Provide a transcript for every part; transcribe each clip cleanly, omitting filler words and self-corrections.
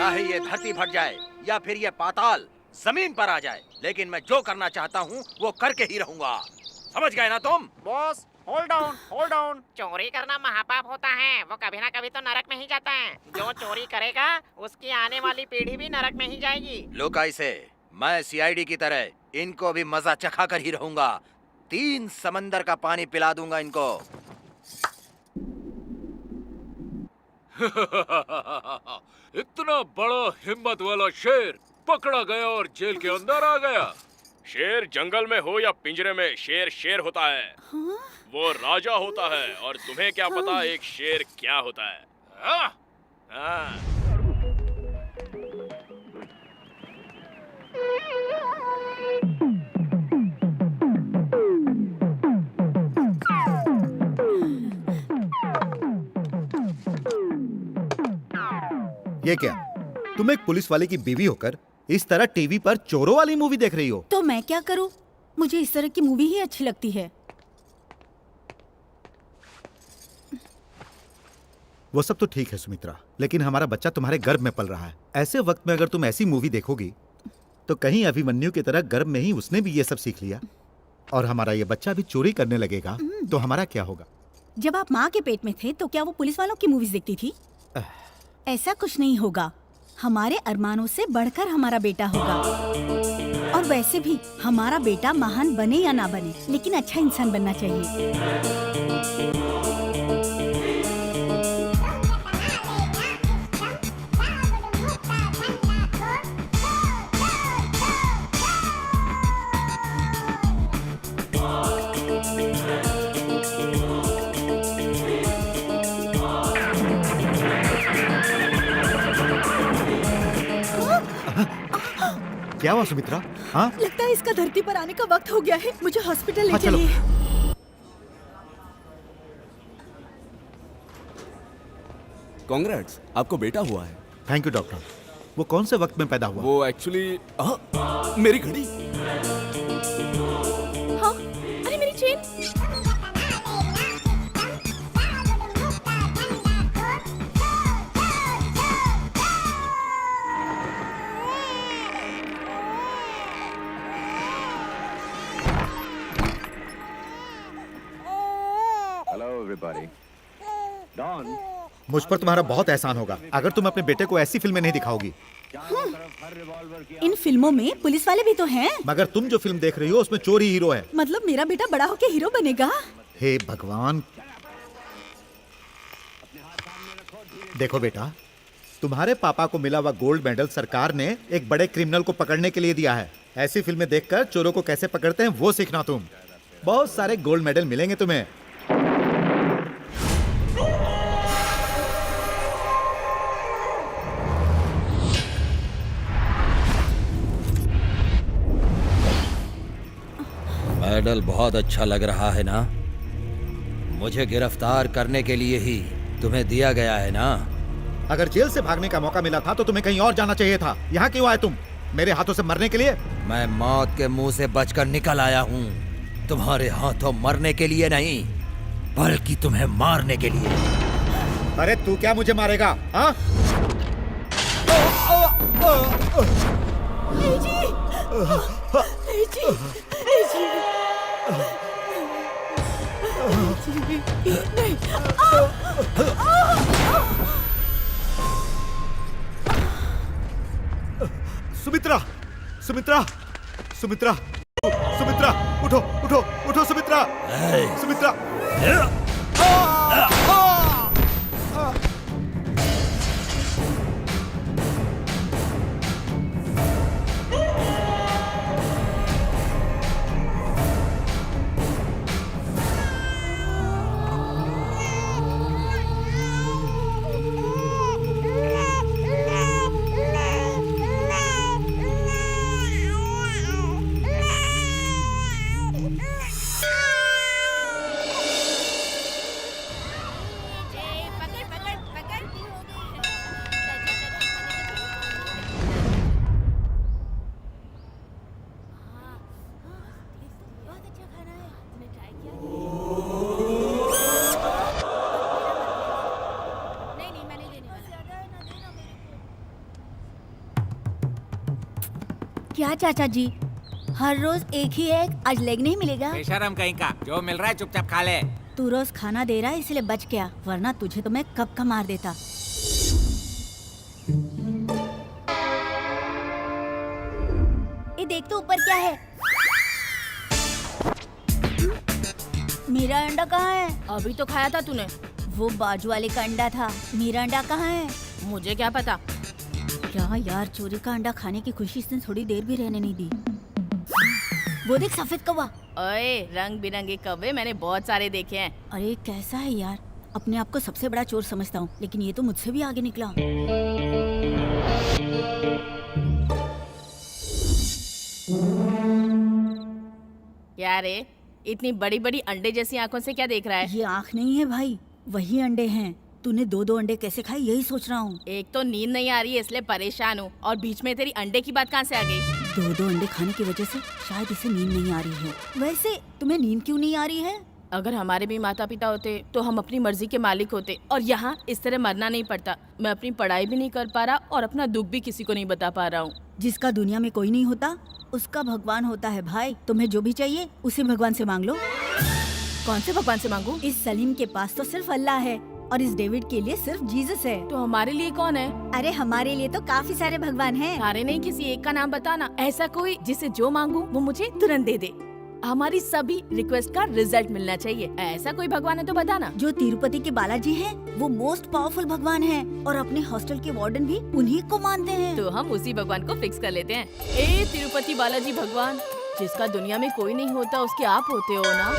चाहे ये धरती फट जाए या फिर ये पाताल जमीन पर आ जाए, लेकिन मैं जो करना चाहता हूँ वो करके ही रहूंगा। समझ गए ना तुम? Boss hold down, hold down. चोरी करना महापाप होता है, वो कभी ना कभी तो नरक में ही जाता है। जो चोरी करेगा उसकी आने वाली पीढ़ी भी नरक में ही जाएगी। लुक ऐसे, मैं सीआईडी की तरह इनको भी मजा चखा कर ही रहूंगा। 3 समंदर का पानी पिला दूंगा इनको। इतना बड़ा हिम्मत वाला शेर पकड़ा गया और जेल के अंदर आ गया। शेर जंगल में हो या पिंजरे में, शेर शेर होता है। हाँ? वो राजा होता है। और तुम्हें क्या पता एक शेर क्या होता है? हाँ? हाँ। ये क्या, तुम एक पुलिस वाले की बीवी होकर इस तरह टीवी पर चोरों वाली मूवी देख रही हो? तो मैं क्या करूं? मुझे इस तरह की मूवी ही अच्छी लगती है। वो सब तो ठीक है सुमित्रा, लेकिन हमारा बच्चा तुम्हारे गर्भ में पल रहा है। ऐसे वक्त में अगर तुम ऐसी मूवी देखोगी तो कहीं अभिमन्यु की तरह गर्भ में ही उसने भी ये सब सीख लिया और हमारा ये बच्चा भी चोरी करने लगेगा तो हमारा क्या होगा? जब आप माँ के पेट में थे तो क्या वो पुलिस वालों की मूवीज देखती थी? ऐसा कुछ नहीं होगा। हमारे अरमानों से बढ़कर हमारा बेटा होगा। और वैसे भी हमारा बेटा महान बने या ना बने, लेकिन अच्छा इंसान बनना चाहिए। क्या हुआ सुमित्रा? हाँ? लगता है इसका धरती पर आने का वक्त हो गया है। मुझे हॉस्पिटल ले हाँ, चलो। चलिए। कांग्रेट्स, आपको बेटा हुआ है। Thank you doctor. वो कौन से वक्त में पैदा हुआ? वो एक्चुअली मेरी घड़ी। हाँ? अरे मेरी चेन। मुझ पर तुम्हारा बहुत एहसान होगा अगर तुम अपने बेटे को ऐसी फिल्में नहीं दिखाओगी। इन फिल्मों में पुलिस वाले भी तो हैं। मगर तुम जो फिल्म देख रही हो उसमें चोर ही हीरो है। मतलब मेरा बेटा बड़ा होके हीरो बनेगा? हे भगवान। देखो बेटा, तुम्हारे पापा को मिला हुआ गोल्ड मेडल सरकार ने एक बड़े क्रिमिनल को पकड़ने के लिए दिया है। ऐसी फिल्में देखकर चोरों को कैसे पकड़ते हैं वो सीखना तुम। बहुत सारे गोल्ड मेडल मिलेंगे तुम्हें। मेडल बहुत अच्छा लग रहा है ना? मुझे गिरफ्तार करने के लिए ही तुम्हें दिया गया है ना? अगर जेल से भागने का मौका मिला था तो तुम्हें कहीं और जाना चाहिए था। यहाँ क्यों आए तुम? मेरे हाथों से मरने के लिए? मैं मौत के मुंह से बचकर निकल आया हूँ। तुम्हारे हाथों मरने के लिए नहीं, बल्कि तुम्हें मारने के लिए। अरे तू क्या मुझे मारेगा? हाँ? सुमित्रा, सुमित्रा, सुमित्रा, सुमित्रा, उठो, उठो, उठो सुमित्रा, सुमित्रा। क्या चाचा जी, हर रोज एक ही एग, आज लेग नहीं मिलेगा? बेशरम कहीं का, जो मिल रहा है चुपचाप खा ले। तू रोज खाना दे रहा है इसलिए बच गया, वरना तुझे तो मैं कब का मार देता। ये देख तो ऊपर क्या है? मेरा अंडा कहाँ है? अभी तो खाया था तूने। वो बाजू वाले का अंडा था, मेरा अंडा कहाँ है? मुझे क्या पता। क्या यार, चोरी का अंडा खाने की खुशी इसने थोड़ी देर भी रहने नहीं दी। वो देख सफेद कौवा। ओए, रंग बिरंगे कौवे मैंने बहुत सारे देखे हैं। अरे कैसा है यार, अपने आप को सबसे बड़ा चोर समझता हूँ, लेकिन ये तो मुझसे भी आगे निकला। क्या रे, इतनी बड़ी बड़ी अंडे जैसी आंखों से क्या देख रहा है? ये आँख नहीं है भाई, वही अंडे हैं। तूने दो दो अंडे कैसे खाए यही सोच रहा हूँ। एक तो नींद नहीं आ रही है इसलिए परेशान हूँ, और बीच में तेरी अंडे की बात कहाँ से आ गई? दो दो अंडे खाने की वजह से शायद इसे नींद नहीं आ रही है। वैसे तुम्हें नींद क्यों नहीं आ रही है? अगर हमारे भी माता पिता होते तो हम अपनी मर्जी के मालिक होते, और यहाँ इस तरह मरना नहीं पड़ता। मैं अपनी पढ़ाई भी नहीं कर पा रहा और अपना दुख भी किसी को नहीं बता पा रहा हूँ। जिसका दुनिया में कोई नहीं होता उसका भगवान होता है भाई। तुम्हें जो भी चाहिए उसे भगवान से मांग लो। कौन से भगवान से मांगू? इस सलीम के पास तो सिर्फ अल्लाह है और इस डेविड के लिए सिर्फ जीसस है। तो हमारे लिए कौन है? अरे हमारे लिए तो काफी सारे भगवान हैं। सारे नहीं, किसी एक का नाम बताना, ऐसा कोई जिसे जो मांगू वो मुझे तुरंत दे दे। हमारी सभी रिक्वेस्ट का रिजल्ट मिलना चाहिए। ऐसा कोई भगवान है तो बताना। जो तिरुपति के बालाजी हैं, वो मोस्ट पावरफुल भगवान हैं और अपने हॉस्टल के वार्डन भी उन्हीं को मानते हैं। तो हम उसी भगवान को फिक्स कर लेते हैं। ए तिरुपति बालाजी भगवान, जिसका दुनिया में कोई नहीं होता उसके आप होते हो ना।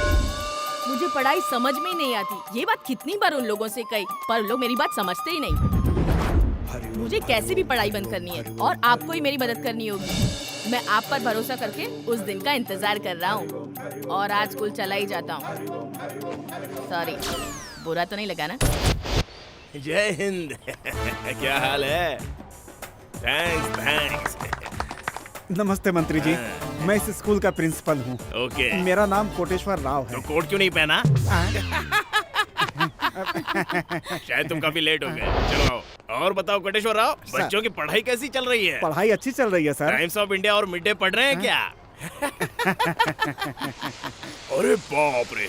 मुझे पढ़ाई समझ में ही नहीं आती। ये बात कितनी बार उन लोगों से कही, पर लोग मेरी बात समझते ही नहीं। मुझे कैसे भी पढ़ाई बंद करनी है और आपको ही मेरी मदद करनी होगी। मैं आप पर भरोसा करके उस दिन का इंतजार कर रहा हूँ और आज स्कूल चला ही जाता हूँ। सॉरी, बुरा तो नहीं लगा ना? जय हिंद। क्या हाल है? थैंक्स। नमस्ते मंत्री जी, मैं इस स्कूल का प्रिंसिपल हूँ। ओके। मेरा नाम कोटेश्वर राव है। तो कोट क्यों नहीं पहना? शायद तुम काफी लेट हो गए। चलो आओ। और बताओ कोटेश्वर राव, बच्चों की पढ़ाई कैसी चल रही है? पढ़ाई अच्छी चल रही है सर। टाइम्स ऑफ इंडिया और मिड डे पढ़ रहे हैं क्या? अरे बाप रे।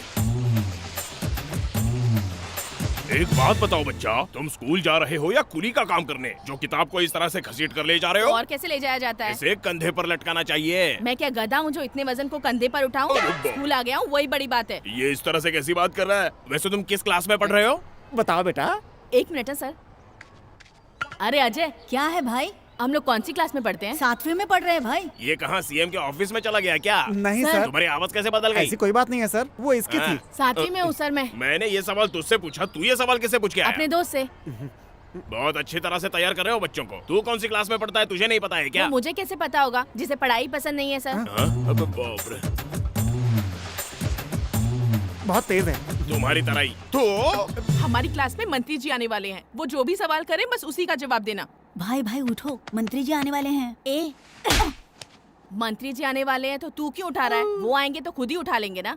एक बात बताओ बच्चा, तुम स्कूल जा रहे हो या कुली का काम करने, जो किताब को इस तरह से घसीट कर ले जा रहे हो? और कैसे ले जाया जाता है? इसे कंधे पर लटकाना चाहिए। मैं क्या गधा हूँ जो इतने वजन को कंधे पर उठाऊं? स्कूल आ गया हूँ, वही बड़ी बात है। ये इस तरह से कैसी बात कर रहा है? वैसे तुम किस क्लास में पढ़ रहे हो? बताओ बेटा। 1 मिनट है सर। अरे अजय, क्या है भाई? हम लोग कौन सी क्लास में पढ़ते हैं? 7वीं में पढ़ रहे हैं भाई। ये कहाँ सीएम के ऑफिस में चला गया क्या? नहीं सर। सर, तुम्हारी आवाज कैसे बदल गई? ऐसी कोई बात नहीं है सर, वो इसकी थी। 7वीं में हूँ सर मैं। मैंने ये सवाल तुझसे पूछा, तू ये सवाल किससे पूछ के आया? अपने दोस्त से। बहुत अच्छी तरह से तैयार कर रहे हो बच्चों को। तू कौन सी क्लास में पढ़ता है तुझे नहीं पता है क्या? वो मुझे कैसे पता होगा, जिसे पढ़ाई पसंद नहीं है सर। हाँ? अबे बाप रे। बहुत तेज है। तुम्हारी तरह ही। तो हमारी क्लास में मंत्री जी आने वाले हैं, वो जो भी सवाल करें बस उसी का जवाब देना। भाई भाई उठो, मंत्री जी आने वाले हैं। ए मंत्री जी आने वाले हैं तो तू क्यों उठा रहा है? वो आएंगे तो खुद ही उठा लेंगे ना।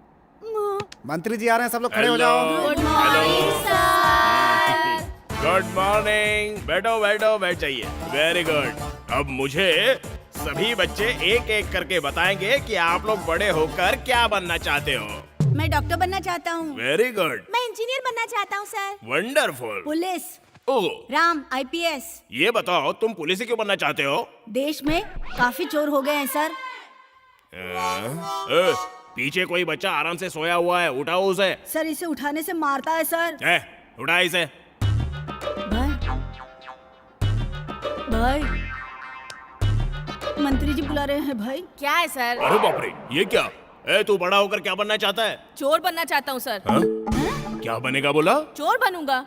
मंत्री जी आ रहे हैं, सब लोग खड़े हो जाओ। Good morning sir. Good morning. बैठो बैठो, बैठ जाइए। Very good. अब मुझे सभी बच्चे एक एक करके बताएंगे कि आप लोग बड़े होकर क्या बनना चाहते हो। मैं डॉक्टर बनना चाहता हूँ। Very good. मैं इंजीनियर बनना चाहता हूँ सर। वंडरफुल। पुलिस, ओह, राम IPS। ये बताओ तुम पुलिस क्यों बनना चाहते हो? देश में काफी चोर हो गए हैं सर। पीछे कोई बच्चा आराम से सोया हुआ है, उठाओ उसे। सर इसे उठाने से मारता है सर। उठा इसे। भाई भाई, मंत्री जी बुला रहे हैं भाई। क्या है सर? अरे बाप रे, ये क्या? तू बड़ा होकर क्या बनना चाहता है? चोर बनना चाहता हूँ सर। हाँ? क्या बनेगा बोला? चोर बनूंगा।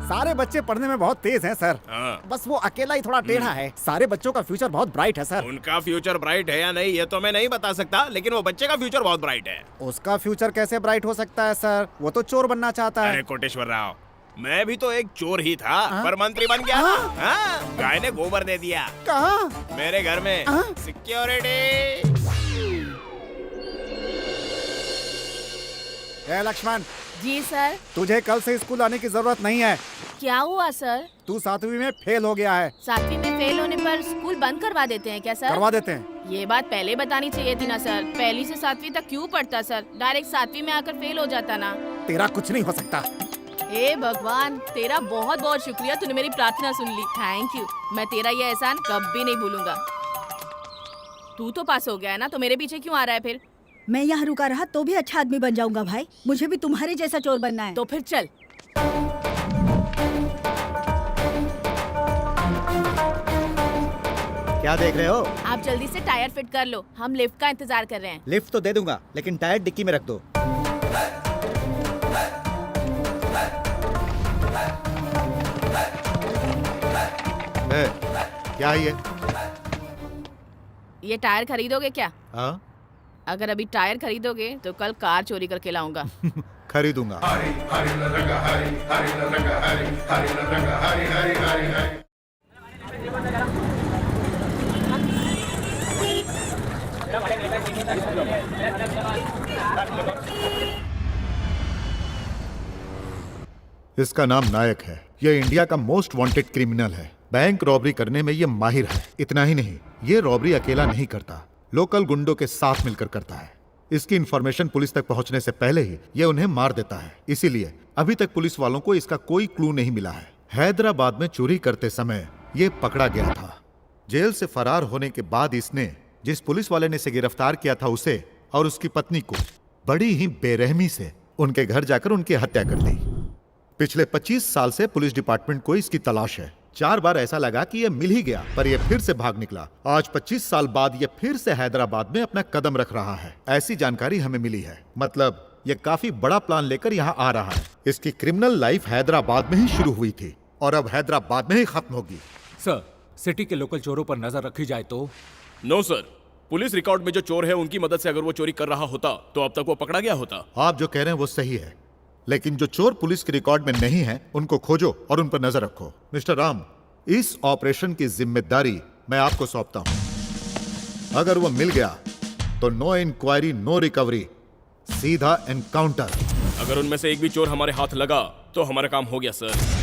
सारे बच्चे पढ़ने में बहुत तेज हैं सर। हाँ। बस वो अकेला ही थोड़ा टेढ़ा है। सारे बच्चों का फ्यूचर बहुत ब्राइट है सर। उनका फ्यूचर ब्राइट है या नहीं ये तो मैं नहीं बता सकता, लेकिन वो बच्चे का फ्यूचर बहुत ब्राइट है। उसका फ्यूचर कैसे ब्राइट हो सकता है सर? वो तो चोर बनना चाहता है। अरे कोटेश्वर राव, मैं भी तो एक चोर ही था, पर मंत्री बन गया। हाँ? गाय ने गोबर दे दिया। कहाँ? मेरे घर में। सिक्योरिटी। लक्ष्मण, जी सर। तुझे कल से स्कूल आने की जरूरत नहीं है। क्या हुआ सर? तू 7वीं में फेल हो गया है। 7वीं में फेल होने पर स्कूल बंद करवा देते हैं क्या सर? करवा देते हैं। ये बात पहले बतानी चाहिए थी ना सर। पहली से 7वीं तक क्यों पढ़ता सर? डायरेक्ट 7वीं में आकर फेल हो जाता ना। तेरा कुछ नहीं हो सकता। हे भगवान, तेरा बहुत बहुत शुक्रिया, तूने मेरी प्रार्थना सुन ली। Thank you. मैं तेरा ये एहसान कभी नहीं भूलूंगा। तू तो पास हो गया है ना, तो मेरे पीछे क्यों आ रहा है फिर? मैं यहाँ रुका रहा तो भी अच्छा आदमी बन जाऊंगा भाई। मुझे भी तुम्हारे जैसा चोर बनना है। तो फिर चल। क्या देख रहे हो? आप जल्दी से टायर फिट कर लो, हम लिफ्ट का इंतजार कर रहे हैं। लिफ्ट तो दे दूंगा, लेकिन टायर डिक्की में रख दो। क्या है ये टायर खरीदोगे क्या? हाँ? अगर अभी टायर खरीदोगे तो कल कार चोरी करके लाऊंगा। खरीदूंगा। इसका नाम नायक है। ये इंडिया का मोस्ट वांटेड क्रिमिनल है। बैंक रॉबरी करने में ये माहिर है। इतना ही नहीं, ये रॉबरी अकेला नहीं करता, लोकल गुंडों के साथ मिलकर करता है। इसकी इंफॉर्मेशन पुलिस तक पहुंचने से पहले ही ये उन्हें मार देता है। इसीलिए अभी तक पुलिस वालों को इसका कोई क्लू नहीं मिला है। हैदराबाद में चोरी करते समय ये पकड़ा गया था। जेल से फरार होने के बाद इसने जिस पुलिस वाले ने इसे गिरफ्तार किया था उसे और उसकी पत्नी को बड़ी ही बेरहमी से उनके घर जाकर उनकी हत्या कर दी। पिछले 25 साल से पुलिस डिपार्टमेंट को इसकी तलाश है। 4 बार ऐसा लगा कि यह मिल ही गया, पर यह फिर से भाग निकला। आज 25 साल बाद यह फिर से हैदराबाद में अपना कदम रख रहा है, ऐसी जानकारी हमें मिली है। मतलब यह काफी बड़ा प्लान लेकर यहाँ आ रहा है। इसकी क्रिमिनल लाइफ हैदराबाद में ही शुरू हुई थी और अब हैदराबाद में ही खत्म होगी। सर, सिटी के लोकल चोरों पर नजर रखी जाए तो? नो सर, पुलिस रिकॉर्ड में जो चोर है उनकी मदद से अगर वो चोरी कर रहा होता तो अब तक वो पकड़ा गया होता। आप जो कह रहे हैं वो सही है, लेकिन जो चोर पुलिस के रिकॉर्ड में नहीं है उनको खोजो और उन पर नजर रखो। मिस्टर राम, इस ऑपरेशन की जिम्मेदारी मैं आपको सौंपता हूं। अगर वो मिल गया तो नो इंक्वायरी नो रिकवरी, सीधा एनकाउंटर। अगर उनमें से एक भी चोर हमारे हाथ लगा तो हमारा काम हो गया sir.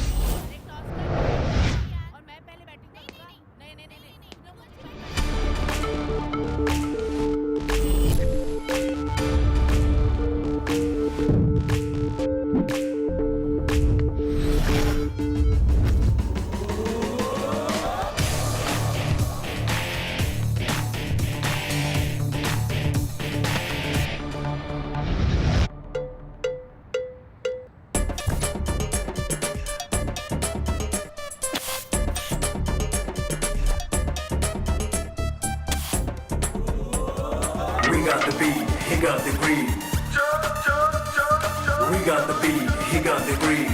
We got the beat, he got the greed. We got the beat, he got the greed.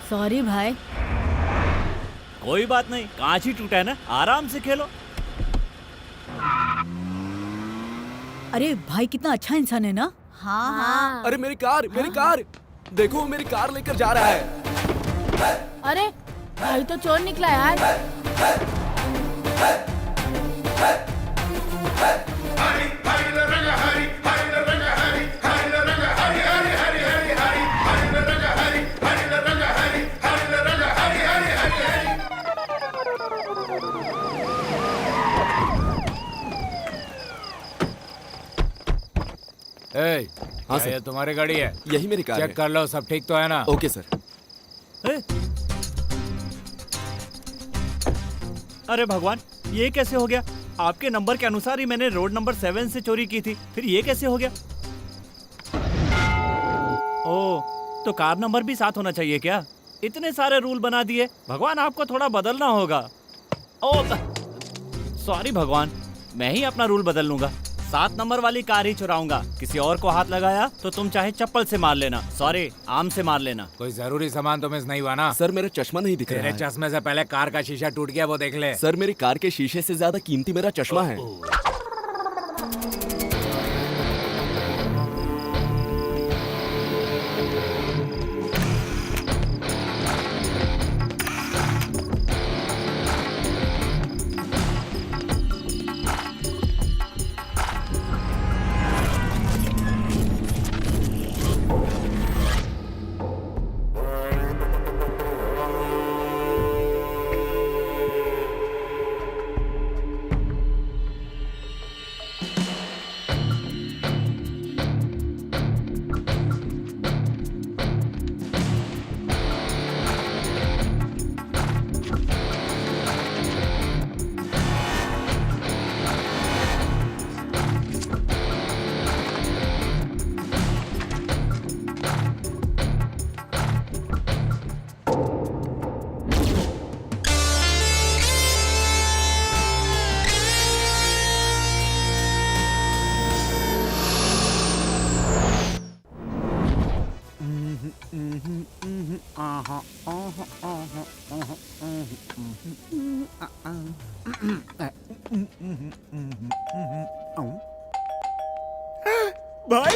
Sorry भाई। कोई बात नहीं, कांच ही टूटा है ना, आराम से खेलो। अरे भाई कितना अच्छा इंसान है ना। हाँ हाँ। अरे मेरी कार, देखो मेरी कार लेकर जा रहा है। अरे भाई तो चोर निकला यार। हाँ सर, ये तुम्हारी गाड़ी है? यही मेरी कार है। चेक कर लो, सब ठीक तो है ना? Okay sir. अरे भगवान, ये कैसे हो गया? आपके नंबर के अनुसार ही मैंने रोड नंबर 7 से चोरी की थी, फिर ये कैसे हो गया? ओह, तो कार नंबर भी साथ होना चाहिए क्या? इतने सारे रूल बना दिए, भगवान आपको थोड़ा बदलना होगा। ओह सॉरी भगवान, मैं ही अपना रूल बदल लूंगा। 7 नंबर वाली कार ही चुराऊंगा। किसी और को हाथ लगाया तो तुम चाहे चप्पल से मार लेना, सॉरी आम से मार लेना। कोई जरूरी सामान तो मिस नहीं हुआ ना? सर मेरा चश्मा नहीं दिख रहा है। तेरे चश्मे से पहले कार का शीशा टूट गया, वो देख ले। सर मेरी कार के शीशे से ज्यादा कीमती मेरा चश्मा है।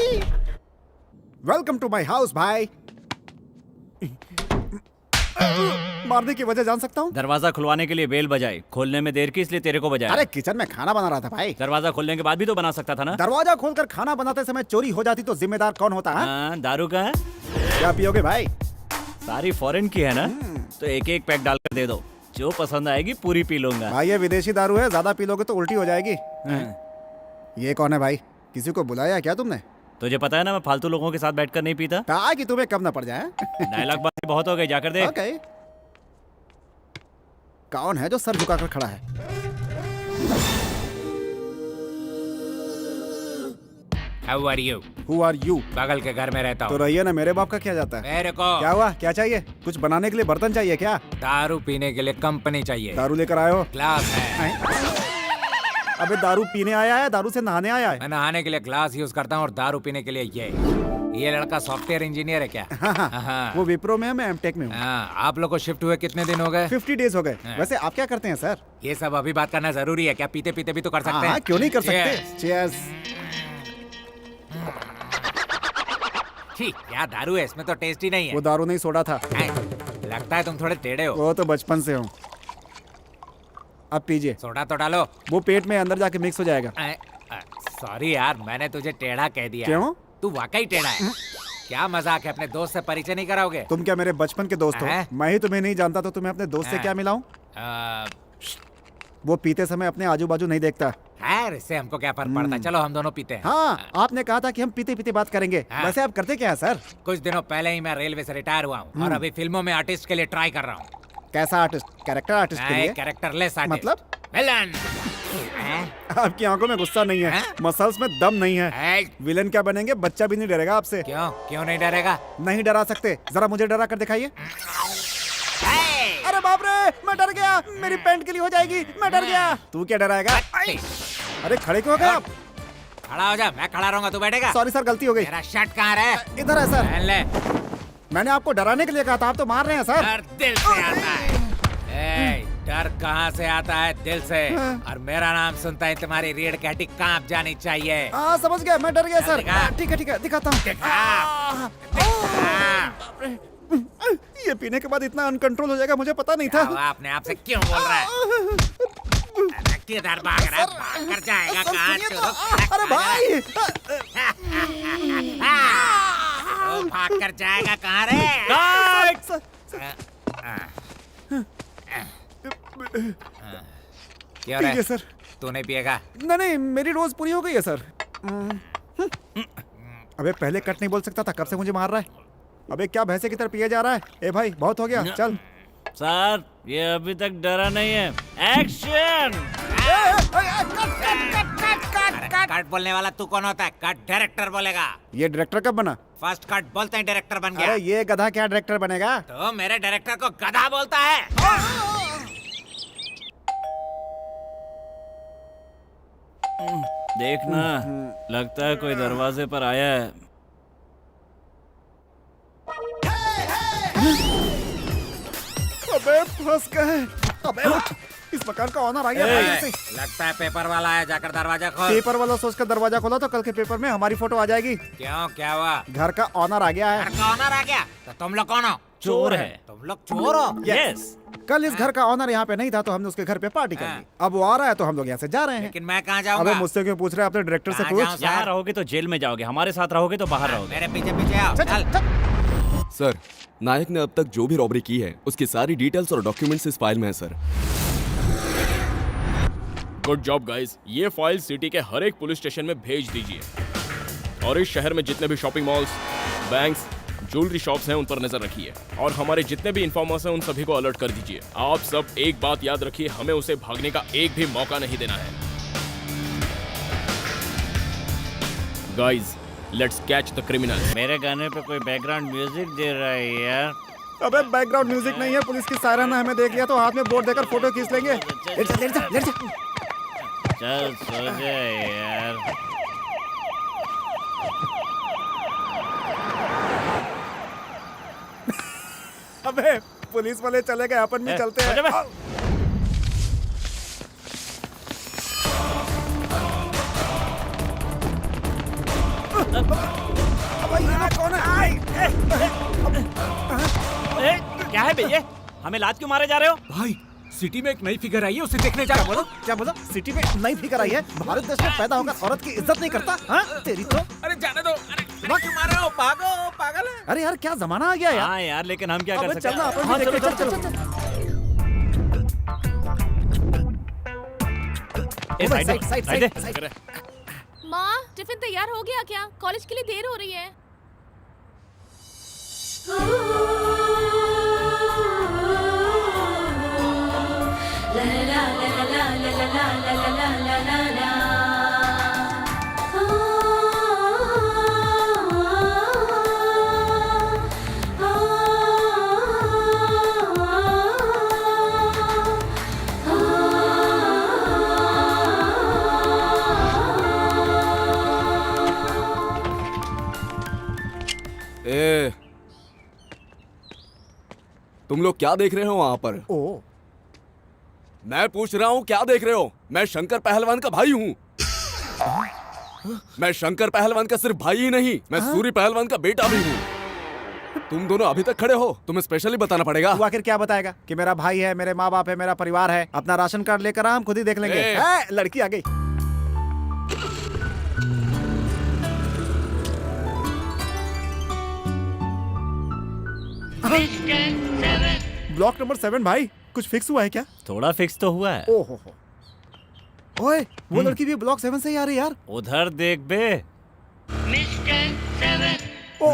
भाई। वेलकम टू माय हाउस भाई। मारने की वजह जान सकता हूँ? दरवाजा खुलवाने के लिए बेल बजाई, खोलने में देर की इसलिए तेरे को बजाया। अरे किचन में खाना बना रहा था भाई। दरवाजा खोलने के बाद भी तो बना सकता था ना। दरवाजा खोलकर खाना बनाते समय चोरी हो जाती तो जिम्मेदार कौन होता है? हाँ, दारू का है? क्या पियोगे भाई? सारी फॉरेन की है ना, तो एक एक पैक डालकर दे दो, जो पसंद आएगी पूरी पी लूंगा। भाई ये विदेशी दारू है, ज्यादा पी लोगे तो उल्टी हो जाएगी। ये कौन है भाई? किसी को बुलाया क्या तुमने? तुझे पता है ना मैं फालतू लोगों के साथ बैठकर नहीं पीता। कहा कि तुम्हें कब ना पड़ जाए। डायलॉग बातें बहुत हो गई, जाकर देख। ओके। कौन है जो सर झुकाकर खड़ा है? How are you? Who are you? बगल के घर में रहता तो हूँ। रहिए ना, मेरे बाप का क्या जाता है? मेरे को क्या हुआ? क्या चाहिए? कुछ बनाने के लिए बर्तन चाहिए क्या? दारू पीने के लिए कंपनी चाहिए। दारू लेकर आए हो? ग्लास है। अबे दारू पीने आया है, दारू से नहाने आया है? मैं नहाने के लिए ग्लास यूज करता हूँ और दारू पीने के लिए ये लड़का सॉफ्टवेयर इंजीनियर है क्या? हाँ। वो विप्रो में है, मैं एमटेक में हूँ। आप लोग को शिफ्ट हुए कितने दिन हो गए? 50 डेज हो गए। वैसे आप क्या करते हैं सर? ये सब अभी बात करना जरूरी है क्या? पीते पीते भी तो कर सकते हैं। क्यों नहीं कर सकते? चीयर्स। ठीक, क्या दारू है, इसमें तो टेस्ट ही नहीं है। वो दारू नहीं, सोडा था। लगता है तुम थोड़े टेढ़े हो। वो तो बचपन से हूँ। अब पीजिए। सोडा तो डालो। वो पेट में अंदर जाके मिक्स हो जाएगा। सॉरी यार, मैंने तुझे टेढ़ा कह दिया। क्यों? तू वाकई टेढ़ा है। क्या मजाक है, अपने दोस्त से परिचय नहीं कराओगे? तुम क्या मेरे बचपन के दोस्त हो? मैं ही तुम्हें नहीं जानता तो तुम्हें अपने दोस्त से क्या मिलाऊं? वो पीते समय अपने आजू बाजू नहीं देखता। खैर, इससे हमको क्या फर्क पड़ता है? चलो हम दोनों पीते हैं। हाँ, आपने कहा था कि हम पीते पीते बात करेंगे। वैसे आप करते क्या है सर? कुछ दिनों पहले ही मैं रेलवे से रिटायर हुआ हूँ और अभी फिल्मों में आर्टिस्ट के लिए ट्राई कर रहा हूँ। कैसा आर्टिस्ट? कैरेक्टर आर्टिस्ट के लिए? Characterless artist. मतलब? विलन। आपकी आंखों में गुस्सा नहीं है, मसल्स में दम नहीं है। विलन क्या बनेंगे? बच्चा भी नहीं डरेगा आपसे। क्यों नहीं डरेगा? नहीं डरा सकते। जरा मुझे डरा कर दिखाइए। अरे बाप रे, मैं डर गया। मेरी पैंट गिली हो जाएगी। मैं डर गया। तू क्या डराएगा? अरे खड़े क्यों हो गए आप? खड़ा हो जा, मैं खड़ा रहूंगा, तू बैठेगा। सॉरी सर, गलती हो गई। मेरा शर्ट कहाँ है? इधर है सर। पहन ले। मैंने आपको डराने के लिए कहा था, आप तो मार रहे हैं सर। डर दिल से आता है। डर कहाँ से आता है? दिल से। और मेरा नाम सुनता है तुम्हारी रीढ़ की हड्डी कांप जानी चाहिए। हाँ समझ गया, मैं डर गया सर। ठीक है, दिखाता हूँ। ये पीने के बाद इतना अनकंट्रोल हो जाएगा मुझे पता नहीं था। आपने आपसे क्यों बोल रहा है? किधर भाग रहा है? भाग कर जाएगा कहाँ? अरे भाई, भाग कर जाएगा कहाँ रे? क्या ठीक है सर। तू नहीं पिएगा? नहीं, मेरी डोज पूरी हो गई है सर। अबे पहले कट नहीं बोल सकता था, कब से मुझे मार रहा है? अबे क्या भैंसे की तरह पिए जा रहा है? ए भाई बहुत हो गया, चल। सर ये अभी तक डरा नहीं है। एक्शन! कट बोलने वाला तू कौन होता है? कट डायरेक्टर बोलेगा। ये डायरेक्टर कब बना? फर्स्ट कट बोलते हैं डायरेक्टर बन गया। अरे ये गधा क्या डायरेक्टर बनेगा? तो मेरे डायरेक्टर को गधा बोलता है। देखना, लगता है कोई दरवाजे पर आया है। अबे फंस गए। अबे उठ, इस मकान का ऑनर आ गया भाई से। लगता है पेपर वाला है, जाकर दरवाजा खोल। पेपर वाला सोचकर दरवाजा खोला तो कल के पेपर में हमारी फोटो आ जाएगी। क्यों, क्या हुआ? घर का ऑनर आ गया है। घर का ऑनर आ गया? तो तुम लोग कौन हो? चोर है। तुम लोग चोर हो? यस। कल इस घर का ऑनर यहाँ पे नहीं था तो हमने उसके घर पे पार्टी कर ली। अब वो आ रहा है तो हम लोग यहाँ से जा रहे हैं। लेकिन मैं कहाँ जाऊँगा? अबे मुझसे क्यों पूछ रहे हैं? अपने डायरेक्टर से पूछ। यहाँ रहोगे तो जेल में जाओगे, हमारे साथ रहोगे तो बाहर रहोगे। मेरे पीछे पीछे आओ। चल। सर, नायक ने अब तक जो भी रॉबरी की है उसकी सारी डिटेल्स और डॉक्यूमेंट्स इस फाइल में है सर। Good job guys. ये फाइल सिटी के हर एक पुलिस स्टेशन में भेज दीजिए और इस शहर में जितने भी shopping malls, banks, jewellery shops हैं उन पर नजर रखिए और हमारे जितने भी इन्फॉर्मर्स हैं उन सभी को अलर्ट कर दीजिए। आप सब एक बात याद रखिए, हमें उसे भागने का एक भी मौका नहीं देना है। Guys, let's catch the criminal. मेरे गाने पे कोई बैकग्राउंड म्यूजिक दे रहा है यार। अबे बैकग्राउंड म्यूजिक नहीं है, पुलिस की सायरन ने हमें देख लिया तो हाथ में बोर्ड देकर फोटो खींच लेंगे। लेट जा। चल सो जा यार। अबे पुलिस वाले चले गए, अपन भी चलते हैं। कौन है? क्या है भैया, हमें लात क्यों मारे जा रहे हो? भाई सिटी में एक नई फिगर आई है, उसे देखने जा रहा हूँ। क्या बोला? सिटी में नई फिकर आई है? भारत देश में पैदा होकर औरत की इज्जत नहीं करता? हाँ तेरी तो। अरे जाने दो, अरे क्यों मार रहे हो? पागल है। अरे यार क्या जमाना आ गया यार। हाँ यार, लेकिन हम क्या कर अबे सकते चलना, हैं? अपन भी हाँ, देखते, चलो, चल, चलो, चल, चलो। ओ भाई, साइड, साइड, साइड, साइड। माँ, टिफिन तैयार हो गया क्या? कॉलेज के लिए देर हो रही है। ए, तुम लोग क्या देख रहे हो वहां पर? ओ मैं पूछ रहा हूँ क्या देख रहे हो? मैं शंकर पहलवान का भाई हूँ। मैं शंकर पहलवान का सिर्फ भाई ही नहीं, मैं सूरी पहलवान का बेटा भी हूँ। तुम दोनों अभी तक खड़े हो, तुम्हें स्पेशली बताना पड़ेगा। तू आखिर क्या बताएगा कि मेरा भाई है, मेरे माँ बाप है, मेरा परिवार है। अपना राशन कार्ड लेकर हम खुद ही देख लेंगे। लड़की आ गई। ब्लॉक नंबर 7 भाई, कुछ फिक्स हुआ है क्या? थोड़ा फिक्स तो हुआ है। ओहो, ओए वो लड़की भी ब्लॉक 7 से ही आ रही यार। उधर देख बे। ओ,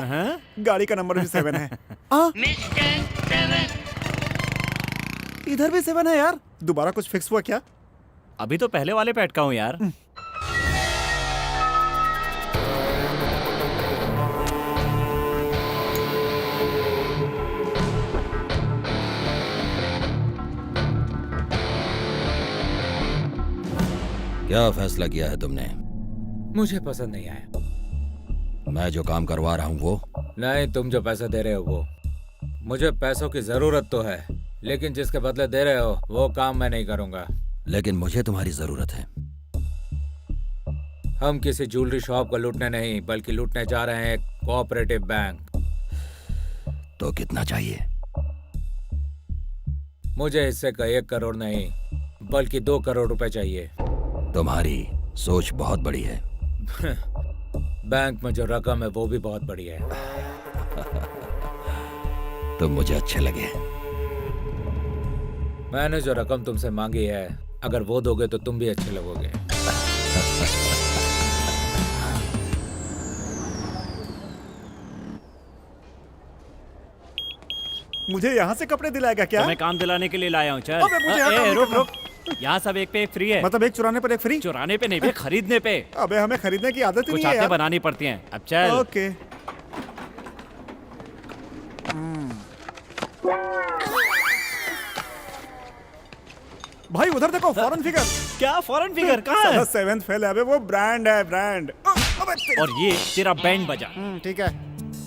गाड़ी का नंबर भी 7 है। इधर भी 7 है यार। दोबारा कुछ फिक्स हुआ क्या? अभी तो पहले वाले पे अटका हूँ यार। क्या फैसला किया है तुमने? मुझे पसंद नहीं आया। मैं जो काम करवा रहा हूँ वो? नहीं, तुम जो पैसा दे रहे हो वो। मुझे पैसों की जरूरत तो है, लेकिन जिसके बदले दे रहे हो वो काम मैं नहीं करूँगा। लेकिन मुझे तुम्हारी जरूरत है। हम किसी ज्वेलरी शॉप को लूटने नहीं, बल्कि लूटने जा रहे हैं एक कोऑपरेटिव बैंक। तो कितना चाहिए? मुझे हिस्से का 1 करोड़ नहीं, बल्कि 2 करोड़ रुपए चाहिए। तुम्हारी सोच बहुत बड़ी है। बैंक में जो रकम है वो भी बहुत बड़ी है। तुम मुझे अच्छे लगे। मैंने जो रकम तुमसे मांगी है, अगर वो दोगे तो तुम भी अच्छे लगोगे। मुझे यहाँ से कपड़े दिलाएगा क्या? तुम्हें काम दिलाने के लिए लाया हूँ। चल। अबे मुझे यहाँ काम रुक नहीं रुक, यहाँ सब एक पे एक फ्री है। मतलब एक चुराने पर एक फ्री? चुराने पे नहीं बे, खरीदने पे। अबे हमें खरीदने की आदत ही कुछ नहीं है आदतें यार। बनानी पड़ती हैं। अब चल। ओके। भाई उधर देखो, फॉरेन फिगर। क्या फॉरेन फिगर? कहाँ है? 7th फेल है। अबे वो ब्रांड है, ब्रांड। और ये तेरा बैंड बजा। ठीक है।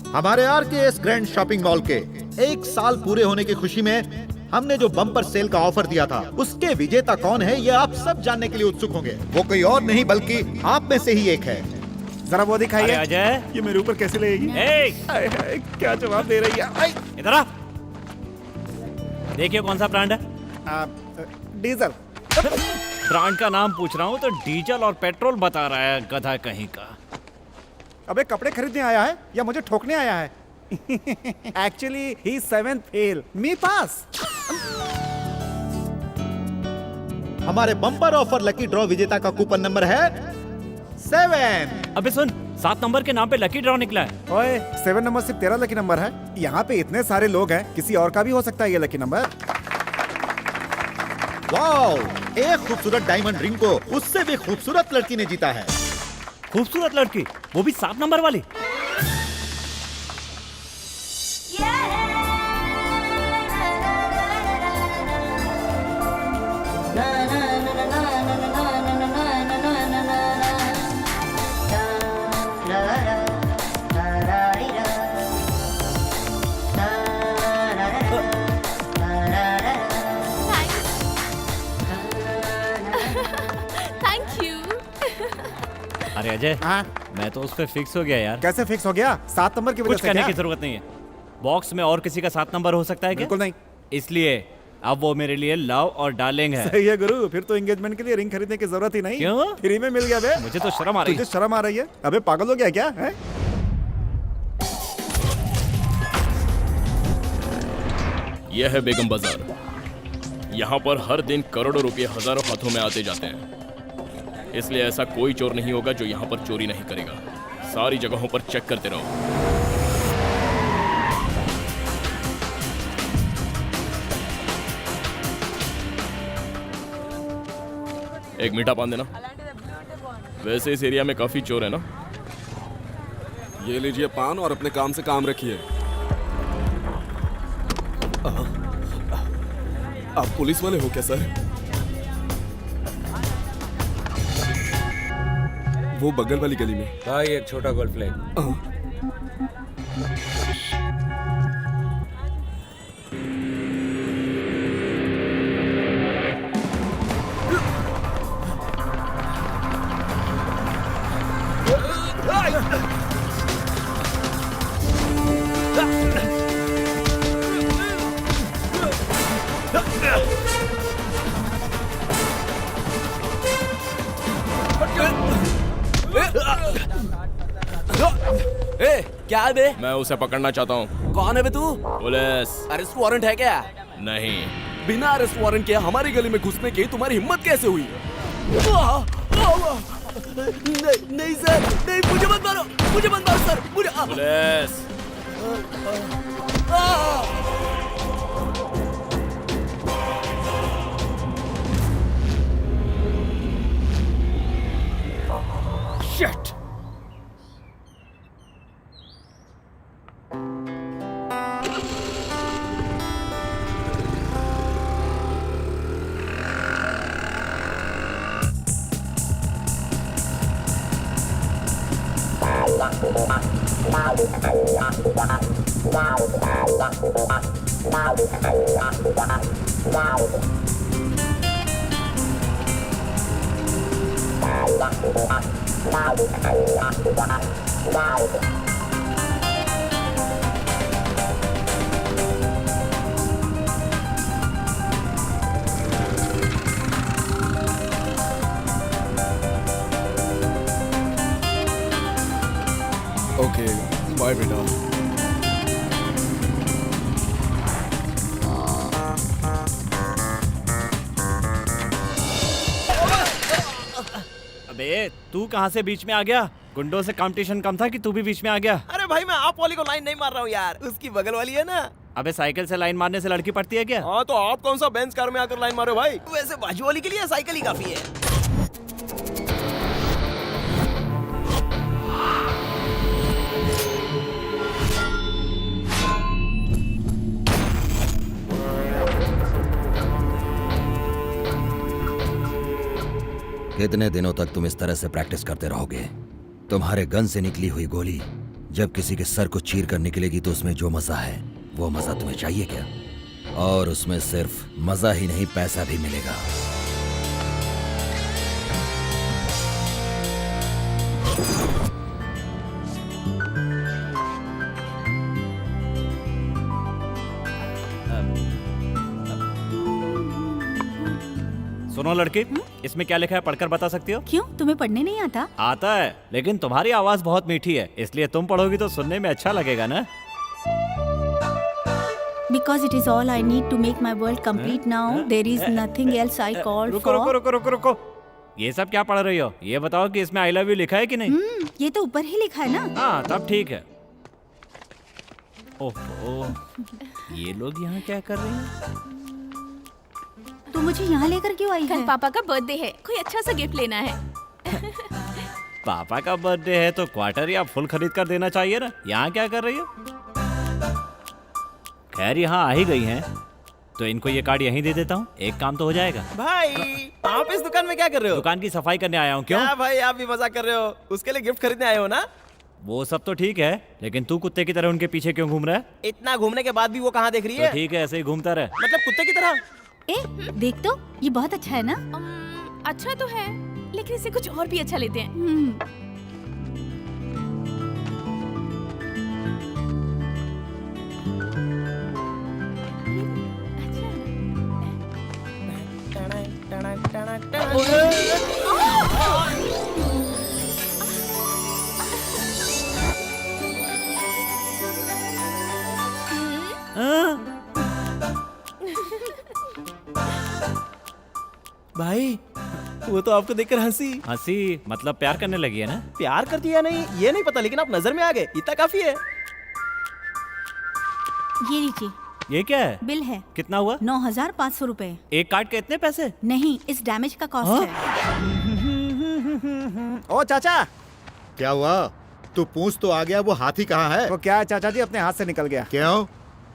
हमारे आरकेएस ग्रैंड शॉपिंग मॉल के 1 साल पूरे होने की खुशी में हमने जो बम्पर सेल का ऑफर दिया था, उसके विजेता कौन है ये आप सब जानने के लिए उत्सुक होंगे। वो कोई और नहीं बल्कि आप में से ही एक है। जरा वो दिखाइए। अजय, ये मेरे ऊपर कैसे लगेगी? हाय हाय, क्या जवाब दे रही है? इधर आ। देखिए कौन सा ब्रांड है? डीजल। ब्रांड का नाम पूछ रहा हूँ तो डीजल और पेट्रोल बता रहा है, गधा कहीं का। अबे कपड़े खरीदने आया है या मुझे ठोकने आया है? एक्चुअली ही 7th फेल, मी पास। हमारे बम्पर ऑफर लकी ड्रॉ विजेता का कूपन नंबर है 7। अबे सुन, 7 नंबर के नाम पे लकी ड्रॉ निकला है। ओए 7 नंबर सिर्फ तेरा लकी नंबर है। यहाँ पे इतने सारे लोग हैं, किसी और का भी हो सकता है ये लकी नंबर। वाओ, एक खूबसूरत डायमंड रिंग को उससे भी खूबसूरत लड़की ने जीता है। खूबसूरत लड़की, वो भी 7 नंबर वाली। Thank you. अरे अजय, मैं तो उस पे फिक्स हो गया यार। कैसे फिक्स हो गया? 7 नंबर की वजह कुछ से कहने क्या? की जरूरत नहीं है। बॉक्स में और किसी का 7 नंबर हो सकता है क्या? बिल्कुल नहीं। इसलिए अब वो मेरे लिए लव और डार्लिंग है। सही है गुरु, फिर तो एंगेजमेंट के लिए रिंग खरीदने की जरूरत ही नहीं। क्यों? फ्री में मिल गया बे। मुझे तो शर्म आ रही है। तुझे शर्म आ रही है? अबे पागल हो गया क्या है? यह है बेगम बाजार। यहाँ पर हर दिन करोड़ों रुपए हजारों हाथों में आते जाते हैं, इसलिए ऐसा कोई चोर नहीं होगा जो यहाँ पर चोरी नहीं करेगा। सारी जगहों पर चेक करते रहो। एक मीठा पान देना। वैसे इस एरिया में काफी चोर है ना। ये लीजिए पान और अपने काम से काम रखिए। आप पुलिस वाले हो क्या सर? वो बगल वाली गली में। भाई एक छोटा गोल्फ प्लेट। ए, क्या है बे? मैं उसे पकड़ना चाहता हूँ। कौन है बे तू? पुलिस। अरेस्ट वारंट है क्या? नहीं। बिना अरेस्ट वारंट के हमारी गली में घुसने की तुम्हारी हिम्मत कैसे हुई? नहीं सर, नहीं, मुझे मत मारो, मुझे मत मारो सर, मुझे। पुलिस। शिट। ओके, बाय बेटा। अबे तू कहाँ से बीच में आ गया? गुंडों से कंपटीशन कम था कि तू भी बीच में आ गया? अरे भाई मैं आप वाली को लाइन नहीं मार रहा हूँ यार, उसकी बगल वाली है ना। अबे साइकिल से लाइन मारने से लड़की पड़ती है क्या? हाँ तो आप कौन सा बेंच कार में आकर लाइन मारो भाई? वैसे बाजू वाली के लिए साइकिल ही काफी है। कितने दिनों तक तुम इस तरह से प्रैक्टिस करते रहोगे? तुम्हारे गन से निकली हुई गोली जब किसी के सर को चीर कर निकलेगी तो उसमें जो मजा है वो मजा तुम्हें चाहिए क्या? और उसमें सिर्फ मजा ही नहीं, पैसा भी मिलेगा। सुनो लड़के, इसमें क्या लिखा है पढ़कर बता सकती हो? क्यों, तुम्हें पढ़ने नहीं आता? आता है, लेकिन तुम्हारी आवाज बहुत मीठी है, इसलिए तुम पढ़ोगी तो सुनने में अच्छा लगेगा ना। Because it is all I need to make my world complete now. There is nothing else I call रुको for. रुको रुको रुको रुको, ये सब क्या पढ़ रही हो? ये बताओ कि इसमें आई लव यू लिखा है कि नहीं? ये तो ऊपर ही लिखा है ना। हाँ तब ठीक है। ओहो, ये लोग यहाँ क्या कर रहे हैं? तू मुझे यहाँ लेकर क्यों आई कल है? पापा का बर्थडे है, कोई अच्छा सा गिफ्ट लेना है। पापा का बर्थडे है तो क्वार्टर या फुल खरीद कर देना चाहिए ना। यहाँ क्या कर रही हो? खैर यहाँ आ ही गई हैं, तो इनको ये कार्ड यहीं दे देता हूँ, एक काम तो हो जाएगा। भाई आप इस दुकान में क्या कर रहे हो? दुकान की सफाई करने आया हूँ। क्यों? क्या भाई आप भी मजाक कर रहे हो? उसके लिए गिफ्ट खरीदने आए हो ना? वो सब तो ठीक है, लेकिन तू कुत्ते की तरह उनके पीछे क्यों घूम रहा है? इतना घूमने के बाद भी वो कहाँ देख रही तो है? ठीक है, ऐसे ही घूमता रहे। मतलब कुत्ते की तरह। ए, देख तो, ये बहुत अच्छा है ना। अच्छा तो है, लेकिन इसे कुछ और भी अच्छा लेते हैं। भाई वो तो आपको देखकर हंसी। हंसी मतलब प्यार करने लगी है ना? प्यार करती है नहीं ये नहीं पता, लेकिन आप नजर में आ गए, इतना काफी है। ये लीजिए, ये क्या है? बिल है। कितना हुआ? 9,500 रुपए। एक कार्ड के इतने पैसे? नहीं, इस डैमेज का कॉस्ट है। ओ चाचा, क्या हुआ? तू पूछ तो आ गया, वो हाथी कहाँ है? वो क्या है चाचा जी, अपने हाथ से निकल गया। क्यों?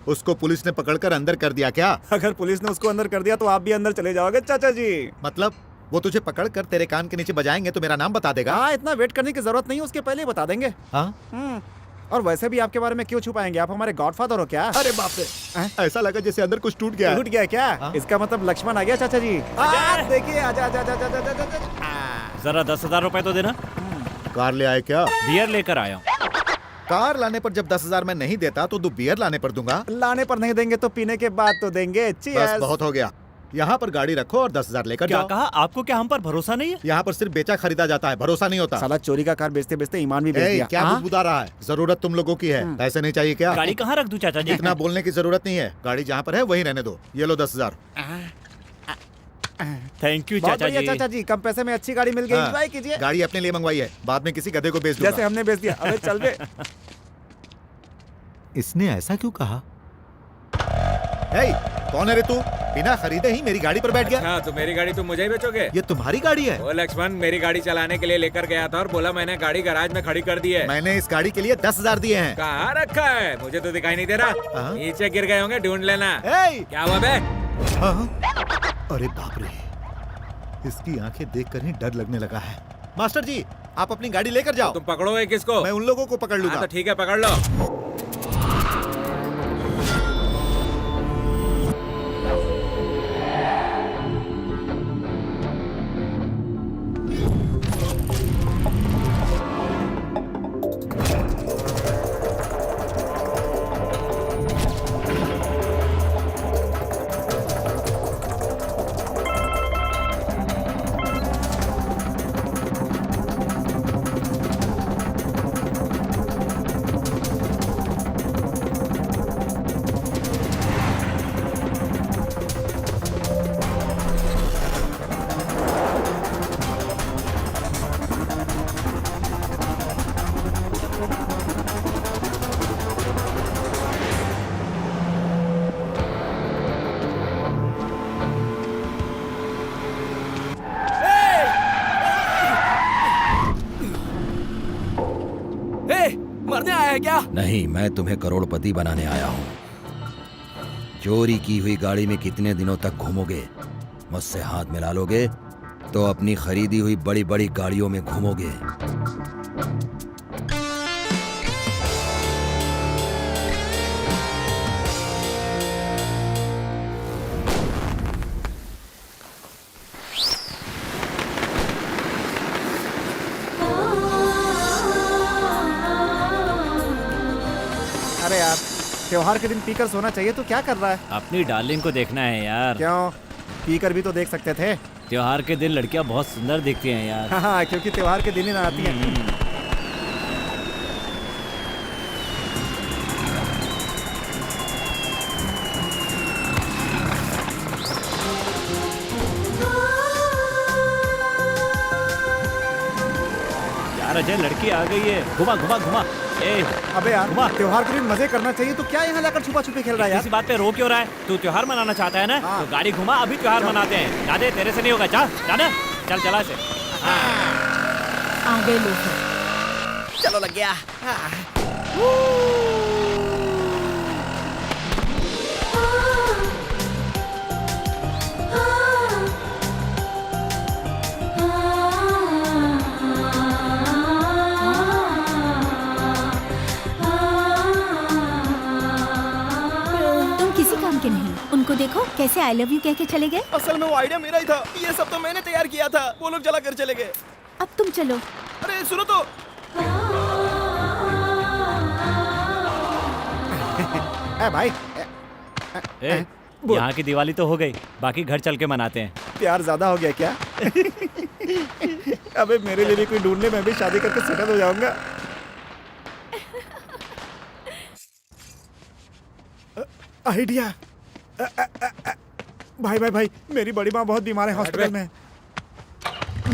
उसको पुलिस ने पकड़कर अंदर कर दिया क्या? अगर पुलिस ने उसको अंदर कर दिया तो आप भी अंदर चले जाओगे चाचा जी। मतलब वो तुझे पकड़कर तेरे कान के नीचे बजाएंगे तो मेरा नाम बता देगा? हाँ, इतना वेट करने की जरूरत नहीं, उसके पहले ही बता देंगे। हाँ? और वैसे भी आपके बारे में क्यों छुपाएंगे, आप हमारे गॉडफादर हो क्या? अरे बाप रे, ऐसा लगा जैसे अंदर कुछ टूट गया। टूट गया क्या? हाँ? इसका मतलब लक्ष्मण आ गया चाचा जी। देखिए, आजा आजा आजा आजा आजा आजा। जरा 10,000 रुपए तो देना। कार ले आए क्या? बियर लेकर आया हूँ। कार लाने पर जब 10,000 मैं नहीं देता तो तू बियर लाने पर दूंगा? लाने पर नहीं देंगे तो पीने के बाद तो देंगे। बस Cheers। बहुत हो गया, यहाँ पर गाड़ी रखो और 10,000 लेकर क्या जाओ। कहा? आपको क्या हम पर भरोसा नहीं है? यहाँ पर सिर्फ बेचा खरीदा जाता है, भरोसा नहीं होता। साला चोरी का कार बेचते बेचते ईमान भी बेच ए, दिया। क्या हाँ? बुदबुदा रहा है? जरूरत तुम लोगों की है, पैसे नहीं चाहिए क्या? गाड़ी कहाँ रख दूं चाचा जी? इतना बोलने की जरूरत नहीं है, गाड़ी जहाँ पर है वहीं रहने दो। ये लो 10,000। थैंक यू बहुत चाचा बढ़िया जी। चाचा जी, कम पैसे में अच्छी गाड़ी मिल गई, हाँ, एंजॉय कीजिए। गाड़ी अपने लिए मंगवाई है, बाद में किसी गधे को बेच दूंगा। जैसे हमने बेच दिया। अबे चल बे। इसने ऐसा क्यों कहा? हे, कौन है रे तू? बिना खरीदे ही मेरी गाड़ी पर बैठ गया। हाँ, तो मेरी गाड़ी तुम मुझे ही बेचोगे? ये तुम्हारी गाड़ी है? वो लक्ष्मण मेरी गाड़ी चलाने के लिए लेकर गया था और बोला मैंने गाड़ी गैराज में खड़ी कर दी है। मैंने इस गाड़ी के लिए 10,000 दिए हैं। कहाँ रखा है? मुझे तो दिखाई नहीं दे रहा। हाँ? नीचे गिर गए होंगे, ढूंढ लेना। हे! क्या हुआ बे? हाँ? अरे बाप रे, इसकी आंखें देखकर ही डर लगने लगा है। मास्टर जी, आप अपनी गाड़ी लेकर जाओ। तुम पकड़ोगे किसको? मैं उन लोगों को पकड़ लूंगा। हाँ, तो ठीक है, पकड़ लो। मरने आया है क्या? नहीं, मैं तुम्हें करोड़पति बनाने आया हूँ। चोरी की हुई गाड़ी में कितने दिनों तक घूमोगे? मुझसे हाथ मिला लोगे तो अपनी खरीदी हुई बड़ी बड़ी गाड़ियों में घूमोगे। अरे यार, त्योहार के दिन पीकर सोना चाहिए, तो क्या कर रहा है? अपनी डार्लिंग को देखना है यार। क्यों? पीकर भी तो देख सकते थे। त्योहार के दिन लड़कियां बहुत सुंदर दिखती हैं यार। हाँ, क्योंकि त्योहार के दिन ही ना आती हैं। यार अजय, लड़की आ गई है। घुमा घुमा घुमा। ए, अबे यार, घुमा। त्योहार के दिन मजे करना चाहिए, तो क्या यहाँ लाकर छुपा छुपी खेल रहा है यार? इसी बात पे रो क्यों रहा है? तू त्योहार मनाना चाहता है ना? हाँ। तो गाड़ी घुमा, अभी त्योहार मनाते हैं। दादे, तेरे से नहीं होगा। जा दादा, चल चला से। आ गए लोग। चलो लग गया। तुम किसी काम के नहीं। उनको देखो कैसे आई लव यू कह के चले गए। असल में वो आइडिया मेरा ही था, ये सब तो मैंने तैयार किया था। वो लोग जला कर चले गए। अब तुम चलो। अरे सुनो तो। भाई, ए, यहाँ की दिवाली तो हो गई, बाकी घर चल के मनाते हैं। प्यार ज्यादा हो गया क्या? अबे मेरे लिए भी कोई ढूंढ ले, मैं भी शादी करके सेटल हो जाऊंगा। आइडिया। भाई भाई भाई, मेरी बड़ी माँ बहुत बीमार है, हॉस्पिटल में है।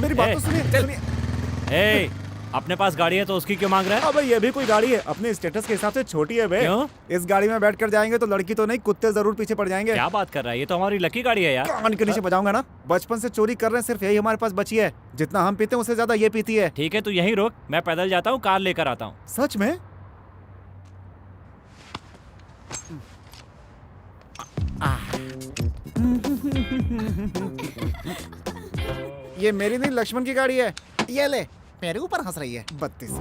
मेरी बात तो सुनिए। अपने पास गाड़ी है तो उसकी क्यों मांग रहा है? अबे ये भी कोई गाड़ी है? अपने स्टेटस के हिसाब से छोटी है बे। क्यों? इस गाड़ी में बैठ कर जाएंगे तो लड़की तो नहीं, कुत्ते जरूर पीछे पड़ जाएंगे। क्या बात कर रहा है? ये तो हमारी लकी गाड़ी है यार। कान के नीचे बजाऊंगा ना। बचपन से चोरी कर रहे हैं, सिर्फ यही हमारे पास बची है। जितना हम पीते हैं उससे ज्यादा ये पीती है। ठीक है, तू यहीं रुक, मैं पैदल जाता हूँ, कार लेकर आता हूँ। सच में? ये मेरी नहीं, लक्ष्मण की गाड़ी है। ये ले, मेरे ऊपर हंस रही है बत्तीसी।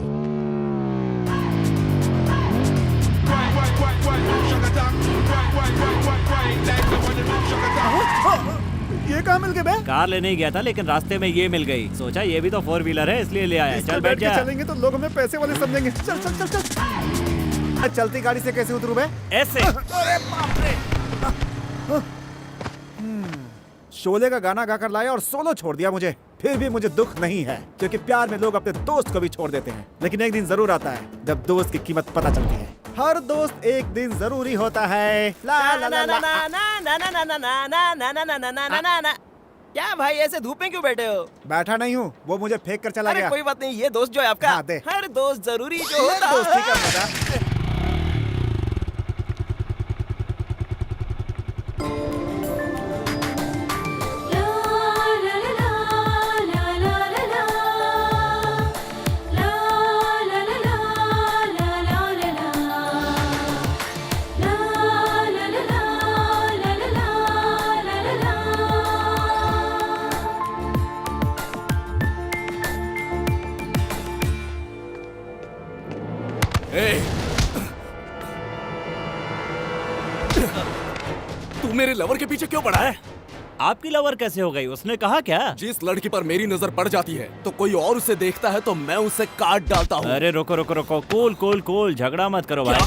ये कहाँ मिल गए बे? कार लेने ही गया था लेकिन रास्ते में ये मिल गई। सोचा ये भी तो 4 व्हीलर है इसलिए ले आया। चल बैठ जा। चलेंगे तो लोग हमें पैसे वाले समझेंगे। चल चल चल चल। चलती गाड़ी से कैसे उतरूं बे? ऐसे। अरे बाप रे। शोले का गाना गाकर लाया और सोलो छोड़ दिया मुझे। फिर भी मुझे दुख नहीं है, क्योंकि प्यार में लोग अपने दोस्त को भी छोड़ देते हैं। लेकिन एक दिन जरूर आता है जब दोस्त की कीमत पता चलती है। हर दोस्त एक दिन जरूरी होता है। ला ला ला ला। क्या भाई ऐसे धूप में क्यों बैठे हो? बैठा नहीं हूँ, वो मुझे फेंक कर चला गया। कोई बात नहीं, ये दोस्त जो है आपका, हाँ, दे। हर दोस्त जरूरी जो होता दोस्ती का मजा। तू मेरे लवर के पीछे क्यों पड़ा है? आपकी लवर कैसे हो गई? उसने कहा क्या? जिस लड़की पर मेरी नजर पड़ जाती है तो कोई और उसे देखता है तो मैं उसे काट डालता हूँ। अरे रुको रुको रुको, कूल कूल कूल, झगड़ा मत करो भाई।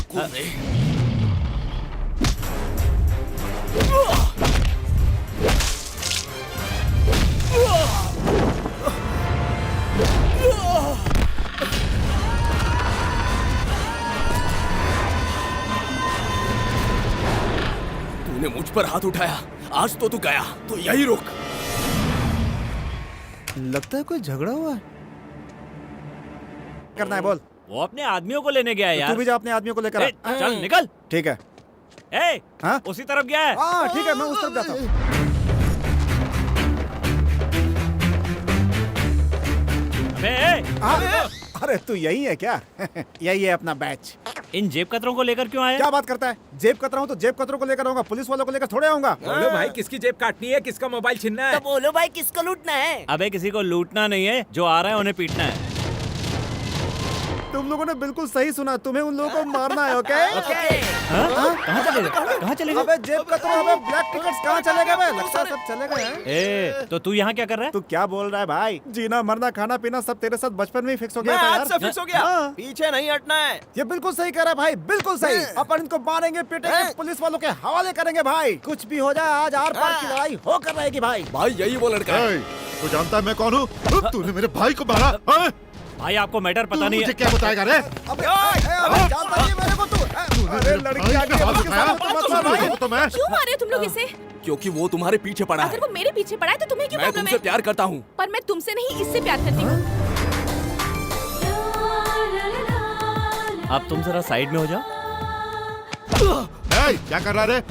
तूने मुझ पर हाथ उठाया, आज तो तू गया, तो यही रुक। लगता है कोई झगड़ा हुआ है। करना है बोल। वो अपने आदमियों को लेने गया है यार। तू भी जा अपने आदमियों को लेकर आ। चल निकल। ठीक है। हाँ? उसी तरफ गया है। हाँ ठीक है, मैं उस तरफ जाता हूँ। अरे तू यही है क्या? यही है अपना बैच। इन जेब कतरों को लेकर क्यों आया? क्या बात करता है? जेब कतरा हूँ तो जेब कतरों को लेकर आऊंगा, पुलिस वालों को लेकर थोड़े आऊंगा। बोलो भाई, किसकी जेब काटनी है, किसका मोबाइल छीनना है? तो बोलो भाई, किसको लूटना है? अबे किसी को लूटना नहीं है, जो आ रहा है उन्हें पीटना है। तुम लोगों ने बिल्कुल सही सुना, तुम्हें उन लोगों को मारना है। ओके? कहाँ चलेगा? कहाँ चलेगा? अबे जेब कतरा, अबे ब्लैक टिकट्स कहाँ चले गए? लगता है सब चले गए हैं। तो तू यहाँ क्या कर रहा है? तू क्या बोल रहा है भाई? जीना मरना खाना पीना सब तेरे साथ बचपन में ही फिक्स हो गया था यार। आज से फिक्स हो गया। पीछे नहीं हटना है। ये बिल्कुल सही कह रहा है भाई, बिल्कुल सही। अपन इनको मारेंगे पीटेंगे, पुलिस वालों के हवाले करेंगे भाई। कुछ भी हो जाए, आज आर पार की लड़ाई होकर रहेगी भाई। भाई यही वो लड़का है। तू जानता है मैं कौन हूँ? तूने मेरे भाई को मारा। भाई आपको मैटर पता नहीं है। मुझे क्या बताएगा रे? अबे जानता नहीं मेरे को तू। अरे लड़की आ गई, उसके सामने तो मत मार भाई। तो मैं क्यों मारे तुम लोग इसे? क्योंकि वो तुम्हारे पीछे पड़ा है। अगर वो मेरे पीछे पड़ा है तो तुम्हें क्यों मैं प्रॉब्लम तुमसे है? प्यार करता हूँ। पर मैं तुमसे नहीं, इससे प्यार करती हूँ। अब तुम जरा साइड में हो जाओ। क्या कर रहा रे?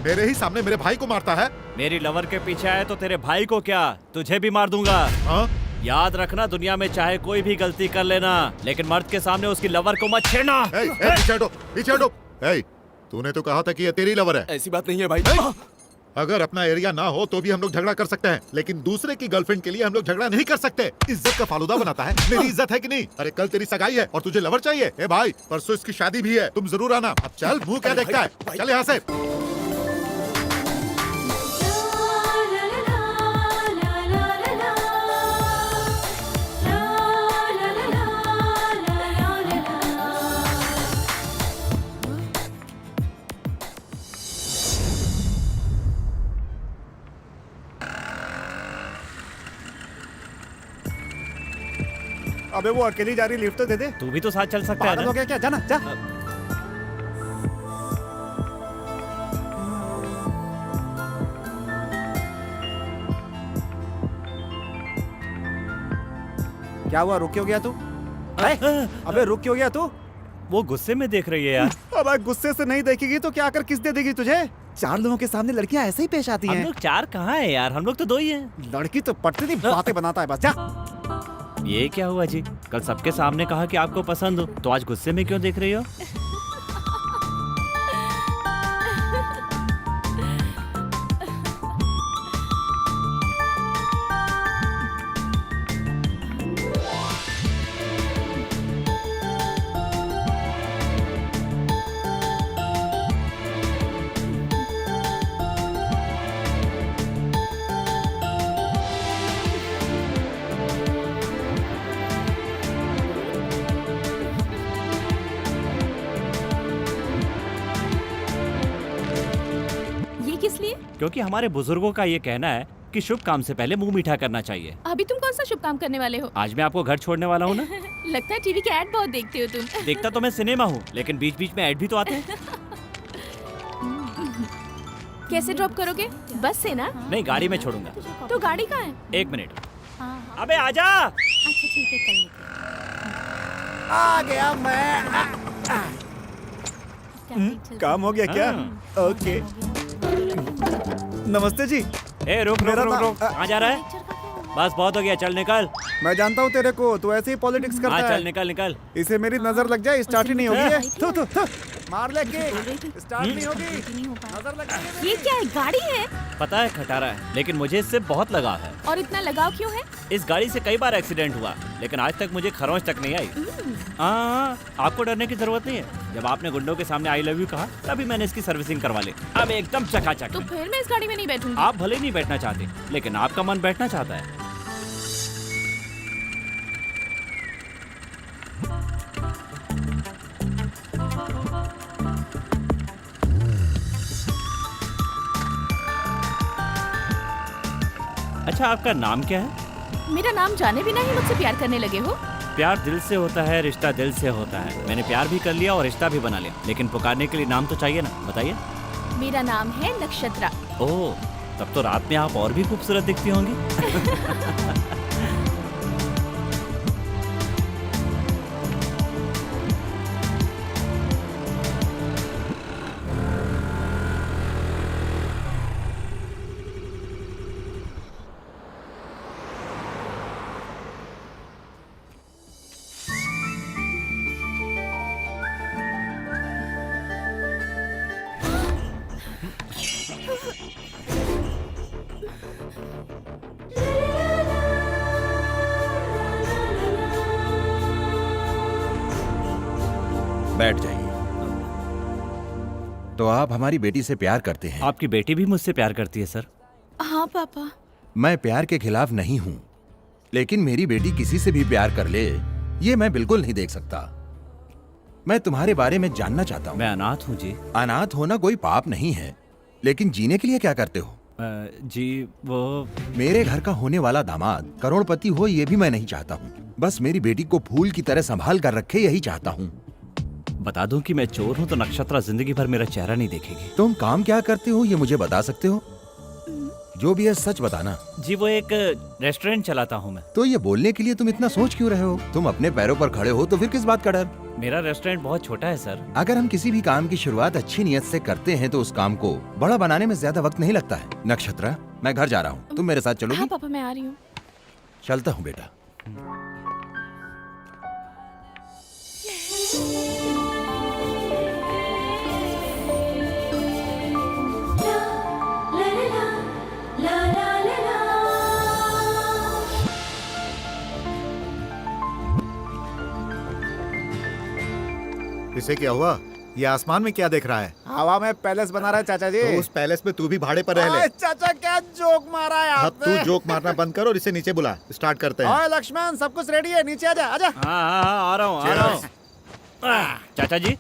मेरे ही सामने मेरे भाई को मारता है। मेरी लवर के पीछे आए तो तेरे भाई को क्या, तुझे भी मार दूंगा। याद रखना, दुनिया में चाहे कोई भी गलती कर लेना, लेकिन मर्द के सामने उसकी लवर को मत छेड़ना। पीछे हटो, पीछे हटो। तूने तो कहा था कि ये तेरी लवर है। ऐसी बात नहीं है भाई। अगर अपना एरिया ना हो तो भी हम लोग झगड़ा कर सकते हैं, लेकिन दूसरे की गर्लफ्रेंड के लिए हम लोग झगड़ा नहीं कर सकते। इज्जत का फालूदा बनाता है। मेरी इज्जत है कि नहीं? अरे कल तेरी सगाई है और तुझे लवर चाहिए? ए भाई, परसों इसकी शादी भी है, तुम जरूर आना। अब चल, मुंह क्या देखता है? चल यहाँ से। अबे वो अकेली जा रही, लिफ्ट तो दे दे। तू भी तो साथ चल सकता है पागल हो ना? गया क्या? जाना जा। क्या हुआ, रुक क्यों गया तू? अबे रुक क्यों गया तू? वो गुस्से में देख रही है यार। अबे गुस्से से नहीं देखेगी तो क्या कर किस दे देगी तुझे? 4 लोगों के सामने लड़कियां ऐसे ही पेश आती हम हैं। लोग 4 कहाँ है यार, हम लोग तो 2 ही हैं। लड़की तो पटती नहीं, बातें बनाता है बस। जा। ये क्या हुआ जी? कल सबके सामने कहा कि आपको पसंद हो, तो आज गुस्से में क्यों देख रही हो? ये किस लिए? क्योंकि हमारे बुजुर्गों का ये कहना है कि शुभ काम से पहले मुंह मीठा करना चाहिए। अभी तुम कौन सा शुभ काम करने वाले हो? आज मैं आपको घर छोड़ने वाला हूँ ना। लगता है टीवी के ऐड बहुत देखते हो तुम। देखता तो मैं सिनेमा हूँ, लेकिन बीच बीच में ऐड भी तो आते हैं। कैसे ड्रॉप करोगे? बस से ना? नहीं, गाड़ी में छोड़ूंगा। तो गाड़ी कहाँ है? 1 मिनट। अबे आजा। अच्छा ठीक है, कर लेते आ गया मैं। काम हो गया क्या? ओके। नमस्ते जी। ए रुक रुक मेरा रुक नाम- रुक, कहाँ जा रहा है? बस बहुत हो गया, चल निकल। मैं जानता हूँ तेरे को, तू ऐसे ही पॉलिटिक्स करता हाँ है। चल निकल निकल। इसे मेरी नजर लग जाए, स्टार्ट ही नहीं होगी ये। थू थू थू। मार ले के, स्टार्ट नहीं होगी। नजर लग जाए। ये क्या है? गाड़ी है? पता है खटारा है, लेकिन मुझे इससे बहुत लगाव है। और इतना लगाव क्यों है? इस गाड़ी से कई बार एक्सीडेंट हुआ, लेकिन आज तक मुझे खरोंच तक नहीं आई। हाँ, आपको डरने की जरूरत नहीं है। जब आपने गुंडों के सामने आई लव यू कहा, तभी मैंने इसकी सर्विसिंग करवा ली। अब एकदम चकाचक। तो फिर मैं इस गाड़ी में नहीं बैठूंगी। आप भले नहीं बैठना चाहते, लेकिन आपका मन बैठना चाहता है। अच्छा, आपका नाम क्या है? मेरा नाम जाने बिना ही मुझसे प्यार करने लगे हो? प्यार दिल से होता है, रिश्ता दिल से होता है। मैंने प्यार भी कर लिया और रिश्ता भी बना लिया, लेकिन पुकारने के लिए नाम तो चाहिए ना। बताइए। मेरा नाम है नक्षत्रा। ओह, तब तो रात में आप और भी खूबसूरत दिखती होंगी। बैठ जाइए। तो आप हमारी बेटी से प्यार करते हैं? आपकी बेटी भी मुझसे प्यार करती है सर। हाँ पापा। मैं प्यार के खिलाफ नहीं हूँ, लेकिन मेरी बेटी किसी से भी प्यार कर ले, ये मैं बिल्कुल नहीं देख सकता। मैं तुम्हारे बारे में जानना चाहता हूँ। मैं अनाथ हूँ जी। अनाथ होना कोई पाप नहीं है, लेकिन जीने के लिए क्या करते हो? जी वो मेरे घर का होने वाला दामाद करोड़पति हो, ये भी मैं नहीं चाहता हूँ। बस मेरी बेटी को फूल की तरह संभाल कर रखे, यही चाहता हूँ। बता दूं कि मैं चोर हूँ तो नक्षत्रा जिंदगी भर मेरा चेहरा नहीं देखेगी। तुम काम क्या करते हो ये मुझे बता सकते हो? जो भी है सच बताना। जी वो एक रेस्टोरेंट चलाता हूँ मैं। तो ये बोलने के लिए तुम इतना सोच क्यों रहे हो? तुम अपने पैरों पर खड़े हो तो फिर किस बात का डर? मेरा रेस्टोरेंट बहुत छोटा है सर। अगर हम किसी भी काम की शुरुआत अच्छी नियत से करते हैं तो उस काम को बड़ा बनाने में ज्यादा वक्त नहीं लगता है। नक्षत्रा, मैं घर जा रहा हूँ, तुम मेरे साथ चलोगी? हाँ पापा, मैं आ रही हूँ। चलता हूँ बेटा। इसे क्या हुआ? ये आसमान में क्या देख रहा है? हवा में पैलेस बना रहा है चाचा जी। तो उस पैलेस में तू भी भाड़े पर रह ले। ओए चाचा, क्या जोक मारा है अब आपने? तू जोक मारना बंद कर और इसे नीचे बुला। स्टार्ट करते हैं। ओए लक्ष्मण, सब कुछ रेडी है, नीचे आजा आजा। हाँ, आ रहा हूँ आ रहा हूँ। चाचा जी,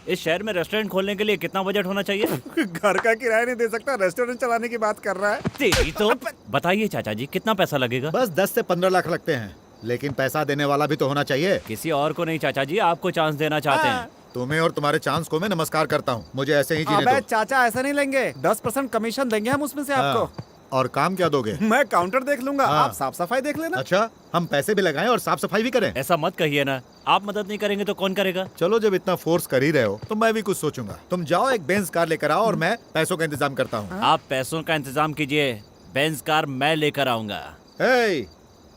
इस शहर में रेस्टोरेंट खोलने के लिए कितना बजट होना चाहिए? घर का किराया नहीं दे सकता, रेस्टोरेंट चलाने की बात कर रहा है। तेरी तो। बताइए चाचा जी, कितना पैसा लगेगा? बस 10 से 15 लाख लगते हैं। लेकिन पैसा देने वाला भी तो होना चाहिए। किसी और को नहीं चाचा जी, आपको चांस देना चाहते हैं। तुम्हें और तुम्हारे चांस को मैं नमस्कार करता हूँ, मुझे ऐसे ही जीने अबे दो। चाचा ऐसा नहीं लेंगे, 10% कमीशन देंगे हम उसमें से आपको। और काम क्या दोगे? मैं काउंटर देख लूंगा, हाँ। आप साफ सफाई देख लेना। अच्छा, हम पैसे भी लगाएं और साफ सफाई भी करें? ऐसा मत कहिए ना, आप मदद नहीं करेंगे तो कौन करेगा? चलो जब इतना फोर्स कर ही रहे हो तो मैं भी कुछ सोचूंगा। तुम जाओ एक बेंज कार लेकर आओ और मैं पैसों का इंतजाम करता हूँ। आप पैसों का इंतजाम कीजिए, बेंज कार मैं लेकर आऊंगा।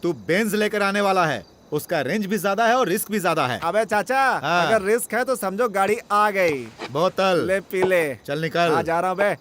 तू बेंज लेकर आने वाला है, उसका रेंज भी ज्यादा है और रिस्क भी ज्यादा है। अबे चाचा, हाँ। अगर रिस्क है तो समझो गाड़ी आ गई। बोतल ले पी ले। चल निकल। आ जा रहा हूँ बे।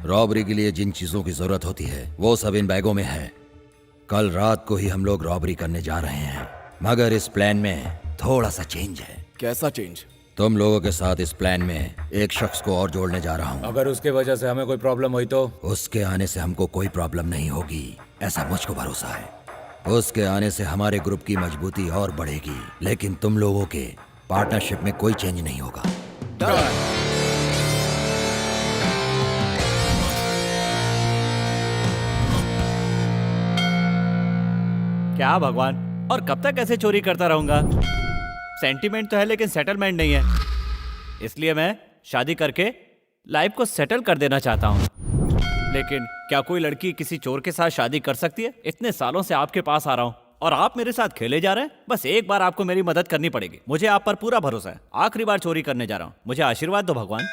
रॉबरी के लिए जिन चीजों की जरूरत होती है वो सब इन बैगों में है। कल रात को ही हम लोग रॉबरी करने जा रहे हैं, मगर इस प्लान में थोड़ा सा चेंज है। कैसा चेंज? तुम लोगों के साथ इस प्लान में एक शख्स को और जोड़ने जा रहा हूँ। अगर उसके वजह से हमें कोई प्रॉब्लम हुई तो? उसके आने से हमको कोई प्रॉब्लम नहीं होगी, ऐसा मुझको भरोसा है। उसके आने से हमारे ग्रुप की मजबूती और बढ़ेगी, लेकिन तुम लोगों के पार्टनरशिप में कोई चेंज नहीं होगा। क्या भगवान, और कब तक ऐसे चोरी करता रहूंगा? सेंटीमेंट तो है लेकिन सेटलमेंट नहीं है, इसलिए मैं शादी करके लाइफ को सेटल कर देना चाहता हूँ। लेकिन क्या कोई लड़की किसी चोर के साथ शादी कर सकती है? इतने सालों से आपके पास आ रहा हूँ और आप मेरे साथ खेले जा रहे हैं। बस एक बार आपको मेरी मदद करनी पड़ेगी, मुझे आप पर पूरा भरोसा है। आखिरी बार चोरी करने जा रहा हूँ, मुझे आशीर्वाद दो भगवान।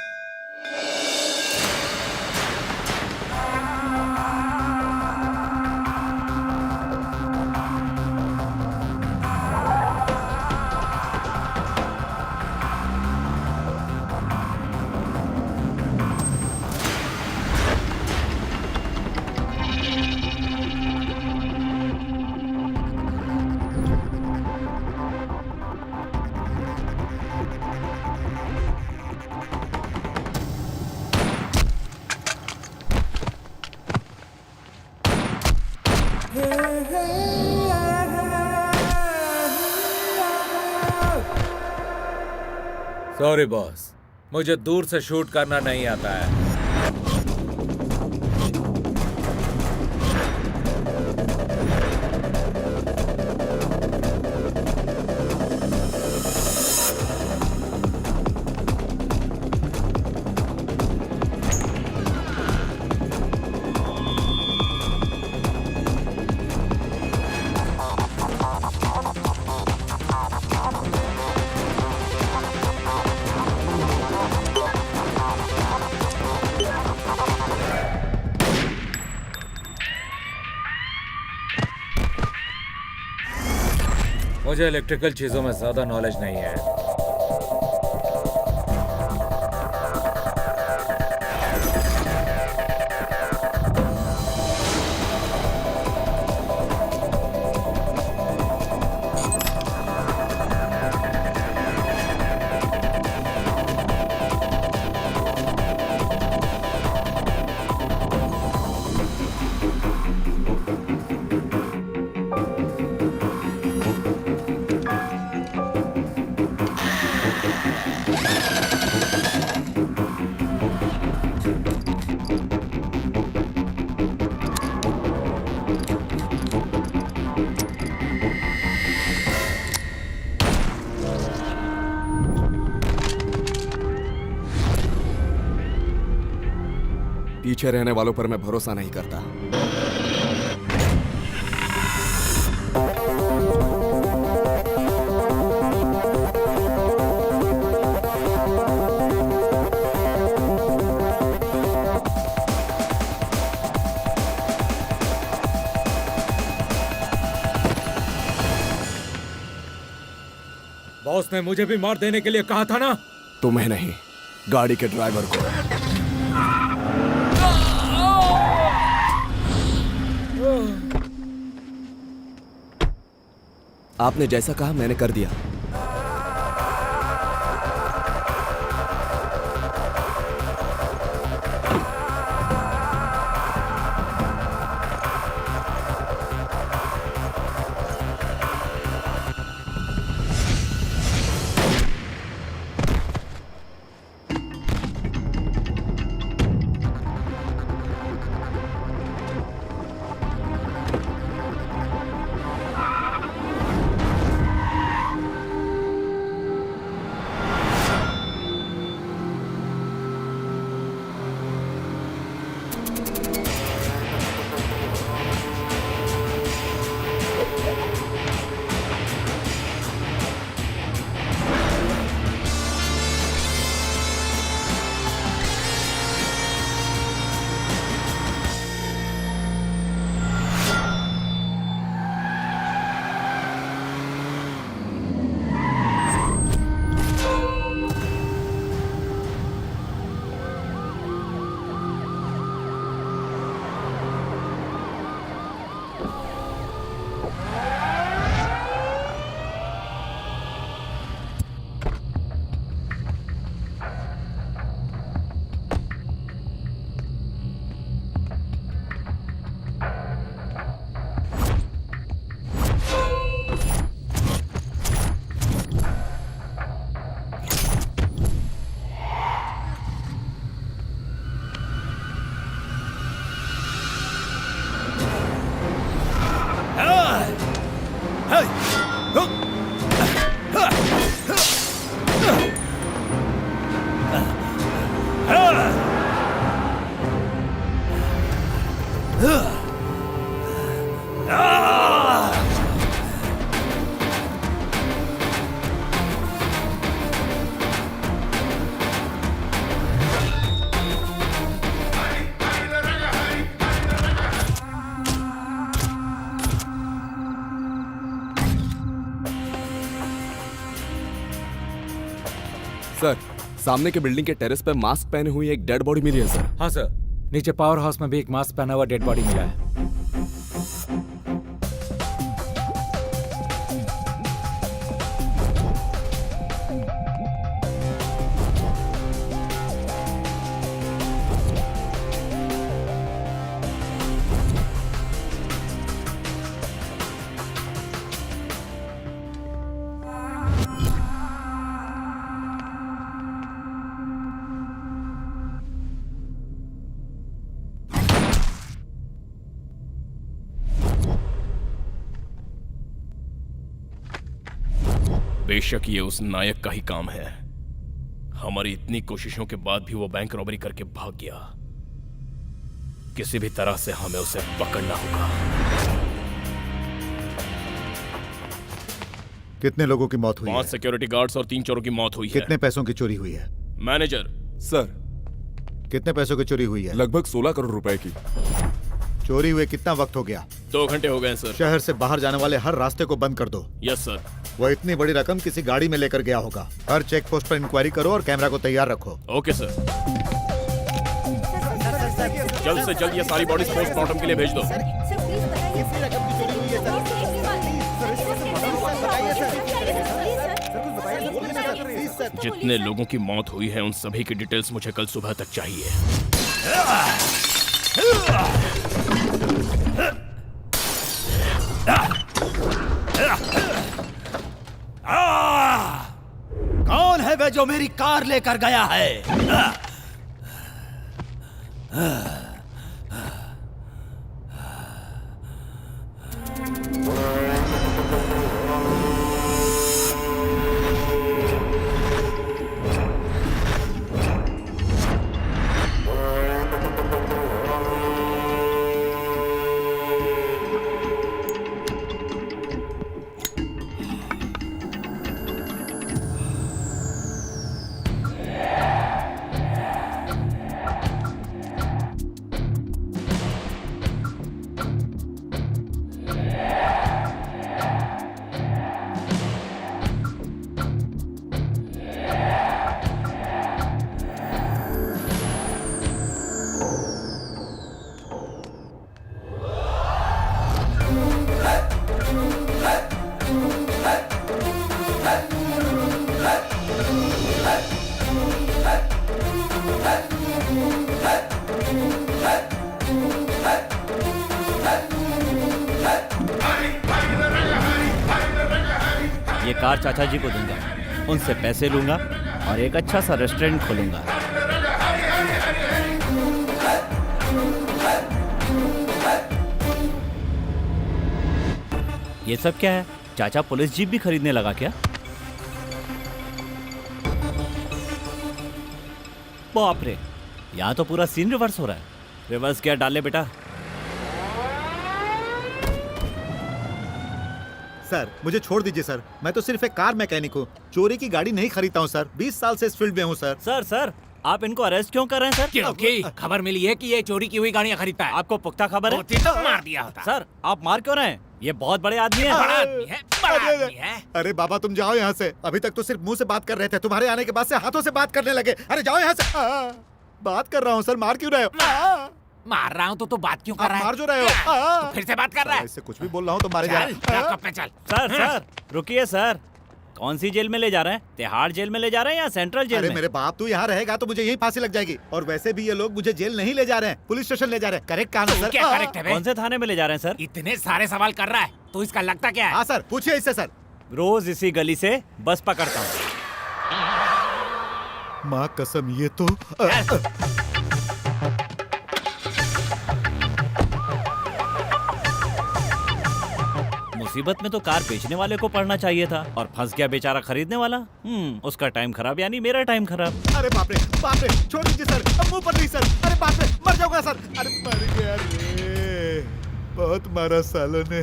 सॉरी बॉस, मुझे दूर से शूट करना नहीं आता है। मुझे इलेक्ट्रिकल चीजों में ज्यादा नॉलेज नहीं है। पीछे रहने वालों पर मैं भरोसा नहीं करता। बॉस ने मुझे भी मार देने के लिए कहा था ना? तुम्हें नहीं, गाड़ी के ड्राइवर को। आपने जैसा कहा मैंने कर दिया। सर, सामने के बिल्डिंग के टेरेस पे मास्क पहने हुई एक डेड बॉडी मिली है सर। हाँ सर, नीचे पावर हाउस में भी एक मास्क पहना हुआ डेड बॉडी मिला है। बेशक ये उस नायक का ही काम है। हमारी इतनी कोशिशों के बाद भी वो बैंक रॉबरी करके भाग गया। किसी भी तरह से हमें उसे पकड़ना होगा। कितने लोगों की मौत हुई है? 5 सिक्योरिटी गार्ड्स और 3 चोरों की मौत हुई है। कितने पैसों की चोरी हुई है? मैनेजर सर, कितने पैसों की चोरी हुई है? लगभग 16 करोड़ रुपए की। चोरी हुए कितना वक्त हो गया? 2 घंटे हो गए सर। शहर से बाहर जाने वाले हर रास्ते को बंद कर दो। Yes sir. वो इतनी बड़ी रकम किसी गाड़ी में लेकर गया होगा। हर चेक पोस्ट पर इंक्वायरी करो और कैमरा को तैयार रखो। Okay sir. जल्द से जल्द ये सारी बॉडीज पोस्टमार्टम के लिए भेज दो। जितने लोगों की मौत हुई है उन सभी की डिटेल्स मुझे कल सुबह तक चाहिए। कौन है वे जो मेरी कार लेकर गया है? ये कार चाचा जी को दूंगा, उनसे पैसे लूंगा और एक अच्छा सा रेस्टोरेंट खोलूंगा। ये सब क्या है? चाचा पुलिस जीप भी खरीदने लगा क्या? बाप रे, यहाँ तो पूरा सीन रिवर्स हो रहा है। रिवर्स क्या डाल ले बेटा। सर मुझे छोड़ दीजिए सर, मैं तो सिर्फ एक कार मैकेनिक हूँ, चोरी की गाड़ी नहीं खरीदता हूँ सर। 20 साल से इस फील्ड में हूँ सर। सर आप इनको अरेस्ट क्यों कर रहे हैं सर? क्योंकि खबर मिली है कि ये चोरी की हुई गाड़ियाँ खरीदता है। आपको पुख्ता खबर है? होती तो मार दिया होता। सर आप मार क्यों रहे हैं? ये बहुत बड़े आदमी है। बड़ा आदमी है, बड़ा आदमी है। अरे बाबा तुम जाओ यहाँ से, अभी तक तो सिर्फ मुंह से बात कर रहे थे, तुम्हारे आने के बाद से हाथों से बात करने लगे। अरे जाओ यहाँ से। बात कर रहा हूँ सर, मार क्यों रहे हो? मार रहा हूँ तो बात क्यों कर रहा है? मार जो रहे हो। तो फिर से बात कर रहा है। इससे कुछ भी बोल रहा हूँ तो मारे जा। लॉकअप पे चल। सर रुकिए सर, कौन सी जेल में ले जा रहे हैं? तिहाड़ जेल में ले जा रहे हैं या सेंट्रल जेल अरे में? मेरे बाप, तू यहाँ रहेगा तो मुझे यही फांसी लग जाएगी। और वैसे भी ये लोग मुझे जेल नहीं ले जा रहे हैं, पुलिस स्टेशन ले जा रहे हैं। करेक्ट कहा ना सर? क्या करेक्ट है बे? कौन से थाने में ले जा रहे हैं सर? इतने सारे सवाल कर रहा है तो इसका लगता क्या है? हाँ सर, पूछिए इससे सर। रोज इसी गली से बस पकड़ता हूँ। माँ कसम, ये तो मुसीबत में तो कार बेचने वाले को पड़ना चाहिए था और फंस गया बेचारा खरीदने वाला। उसका टाइम खराब यानी मेरा टाइम खराब। अरे बाप रे, छोड़ दीजिए सर, अब मुंह पर नहीं सर। अरे बाप रे, मर जाऊंगा सर। अरे मर गया रे, बहुत मारा सालों ने।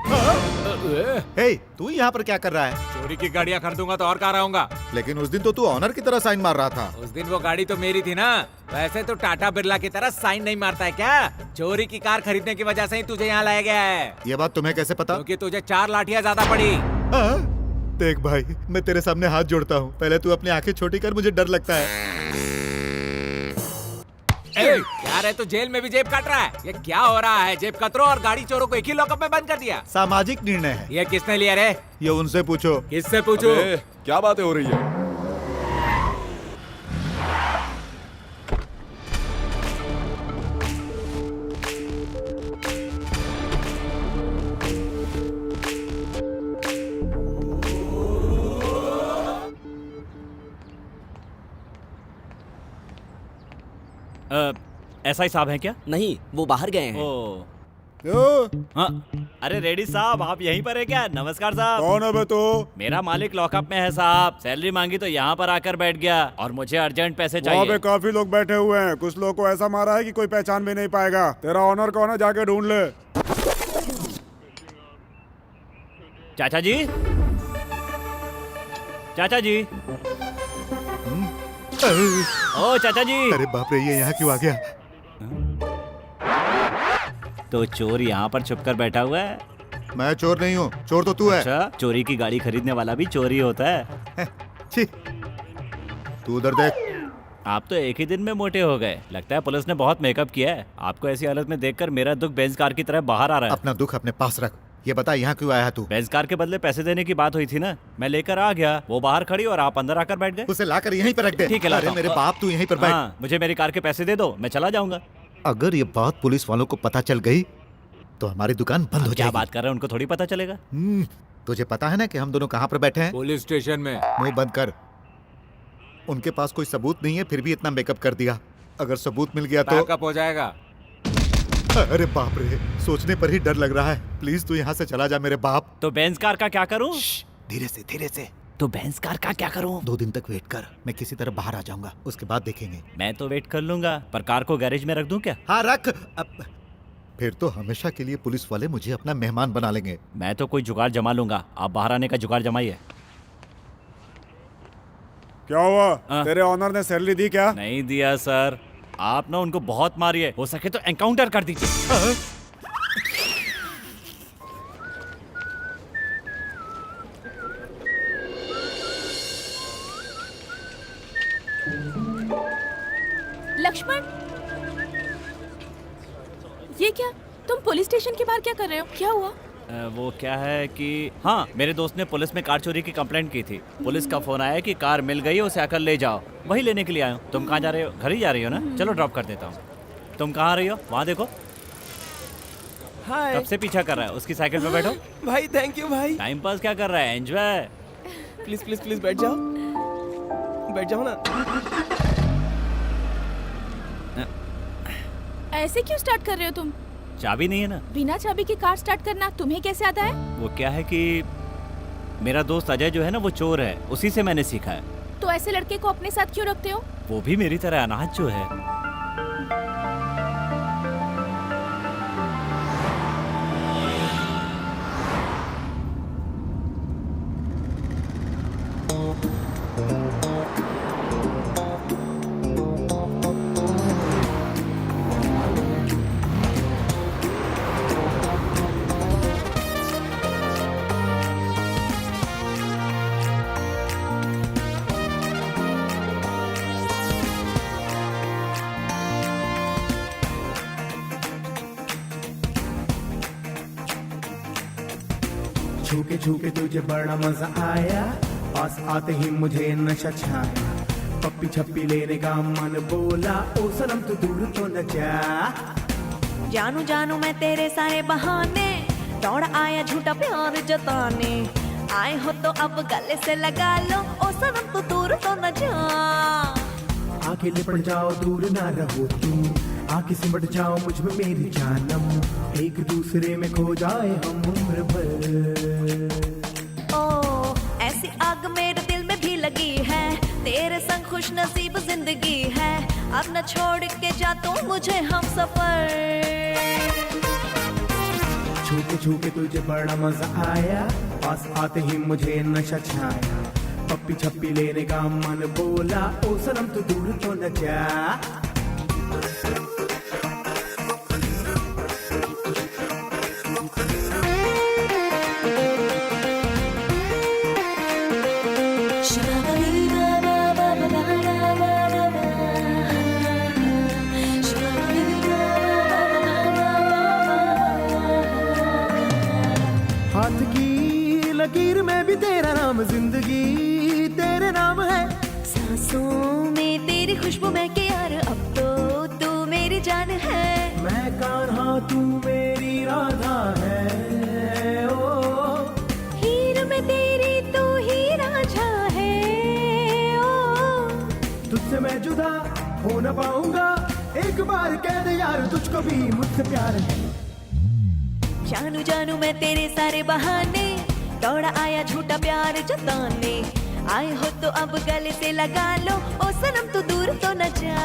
हे, तू यहाँ पर क्या कर रहा है? चोरी की गाड़ियाँ खरीदूंगा तो और कहाँ रहूंगा? लेकिन उस दिन तो तू ऑनर की तरह साइन मार रहा था। उस दिन वो गाड़ी तो मेरी थी ना। वैसे तो टाटा बिरला की तरह साइन नहीं मारता है क्या? चोरी की कार खरीदने की वजह से ही तुझे यहाँ लाया गया है। ये बात तुम्हें कैसे पता? क्योंकि तुझे 4 लाठियाँ ज्यादा पड़ी। देख भाई, मैं तेरे सामने हाथ जोड़ता हूँ, पहले तू अपनी आंखें छोटी कर, मुझे डर लगता है। यार तो जेल में भी जेब काट रहा है। ये क्या हो रहा है? जेब कतरों और गाड़ी चोरों को एक ही लॉकअप में बंद कर दिया। सामाजिक निर्णय है। ये किसने लिया रे? ये उनसे पूछो। किससे पूछो? क्या बातें हो रही है? SI साहब हैं क्या? नहीं, वो बाहर गए हैं। हाँ, अरे रेडी साहब, आप यहीं पर है क्या? नमस्कार साहब। कौन है बे तू? मेरा मालिक लॉकअप में है साहब। सैलरी मांगी तो यहाँ पर आकर बैठ गया और मुझे अर्जेंट पैसे वहाँ पे चाहिए। काफी लोग बैठे हुए हैं, कुछ लोग को ऐसा मारा है कि कोई पहचान भी नहीं पाएगा। तेरा ऑनर कौन है, जाके ढूंढ ले। चाचा जी, चाचा जी, ओ चाचा जी। अरे बाप रे, ये यहाँ क्यों आ गया? तो चोर यहाँ पर छुपकर बैठा हुआ है। मैं चोर नहीं हूँ, चोर तो तू है। अच्छा, चोरी की गाड़ी खरीदने वाला भी चोरी होता है। छी, तू उधर देख। आप तो एक ही दिन में मोटे हो गए। लगता है पुलिस ने बहुत मेकअप किया है। आपको ऐसी हालत में देखकर मेरा दुख बेंज कार की तरह बाहर आ रहा है। अपना दुख अपने पास रख। ये बता, यहाँ क्यों आया तू? बेंज कार के बदले पैसे देने की बात हुई थी ना, मैं लेकर आ गया। वो बाहर खड़ी और आप अंदर आकर बैठ गए। उसे लाकर यहीं पर रख दे। ठीक है, लाता अरे हूँ। मेरे बाप, तू यहीं पर बैठ। हाँ, मुझे मेरी कार के पैसे दे दो, मैं चला जाऊंगा। अगर ये बात पुलिस वालों को पता चल गई तो हमारी दुकान बंद हो क्या जाएगी। बात कर रहे हैं, उनको थोड़ी पता चलेगा। तुझे पता है ना कि हम दोनों कहाँ पर बैठे हैं? पुलिस स्टेशन में। मुंह बंद कर। उनके पास कोई सबूत नहीं है, फिर भी इतना मेकअप कर दिया। अगर सबूत मिल गया तो बैकअप हो जाएगा। अरे बाप रे, सोचने पर ही डर लग रहा है। प्लीज तू यहाँ से चला जा मेरे बाप। तो बेंज कार का क्या करूं? धीरे से, धीरे से। तो बेंज कार का क्या करूं? 2 दिन तक वेट कर, मैं किसी तरह बाहर आ जाऊंगा, उसके बाद देखेंगे। मैं तो वेट कर लूंगा, पर कार को गैरेज में रख दूं क्या? हाँ रख। फिर तो हमेशा के लिए पुलिस वाले मुझे अपना मेहमान बना लेंगे। मैं तो कोई जुगाड़ जमा लूंगा, आप बाहर आने का जुगाड़ जमाइए। क्या हुआ? तेरे ऑनर ने सैलरी दी क्या? नहीं दिया सर। आप ना उनको बहुत मारिए, हो सके तो एनकाउंटर कर दीजिए। लक्ष्मण, ये क्या? तुम पुलिस स्टेशन के बाहर क्या कर रहे हो? क्या हुआ? वो क्या है कि हाँ, मेरे दोस्त ने पुलिस में कार चोरी की कंप्लेंट की थी। पुलिस का फोन आया कि कार मिल गई है, उसे आकर ले जाओ। वही लेने के लिए आया हूँ। तुम कहाँ जा रहे हो? घर ही जा रही हो ना? चलो ड्रॉप कर देता हूँ। तुम कहाँ आ रही हो? वहाँ देखो। हाय कब से पीछा कर रहा है? उसकी साइकिल पे बैठो। भाई, थैंक यू भाई। टाइम पास क्या कर रहा है? एंजॉय। प्लीज प्लीज प्लीज बैठ जाओ, बैठ जाओ ना। ऐसे क्यों स्टार्ट कर रहे हो तुम? चाबी नहीं है ना? बिना चाबी की कार स्टार्ट करना तुम्हें कैसे आता है? वो क्या है कि मेरा दोस्त अजय जो है ना, वो चोर है, उसी से मैंने सीखा है। तो ऐसे लड़के को अपने साथ क्यों रखते हो? वो भी मेरी तरह अनाथ जो है। छूके छूके तुझे बड़ा मजा आया, पास आते ही मुझे नशा छाया। पप्पी छप्पी लेने का मन बोला, ओ सनम तू दूर तो न जा। जानू जानू मैं तेरे सारे बहाने, दौड़ आया झूठा प्यार जताने। आए हो तो अब गले से लगा लो, ओ सनम तू दूर तो न जा। आके लिपट जाओ दूर ना रहो तुम, आके सिमट जाओ मुझ में मेरी जानम। एक दूसरे में खो जाए हम उम्र भर। ओ ऐसी आग मेरे दिल में भी लगी है, तेरे संग खुश नसीब जिंदगी है। अब न छोड़ के जा तू मुझे हम सफर। छूके छूके तुझे बड़ा मजा आया, पास आते ही मुझे नशा छाया। पप्पी छप्पी लेने का मन बोला, ओ सनम तू दूर तो न जा। हाथ की लकीर में भी तेरा नाम, जिंदगी तेरे नाम है। सांसों में तेरी खुशबू में के यार, अब तो तू मेरी जान है। मैं कान्हा तू मेरी राधा है, ओ हीर में तेरी तू ही राजा है। ओ तुझसे मैं जुदा हो न पाऊंगा, एक बार कह दे यार तुझको भी मुझसे प्यार है। जानू जानू मैं तेरे सारे बहाने, दौड़ा आया झूठा प्यार जताने। आए हो तो अब गले से लगा लो, ओ सनम तू दूर तो न जा।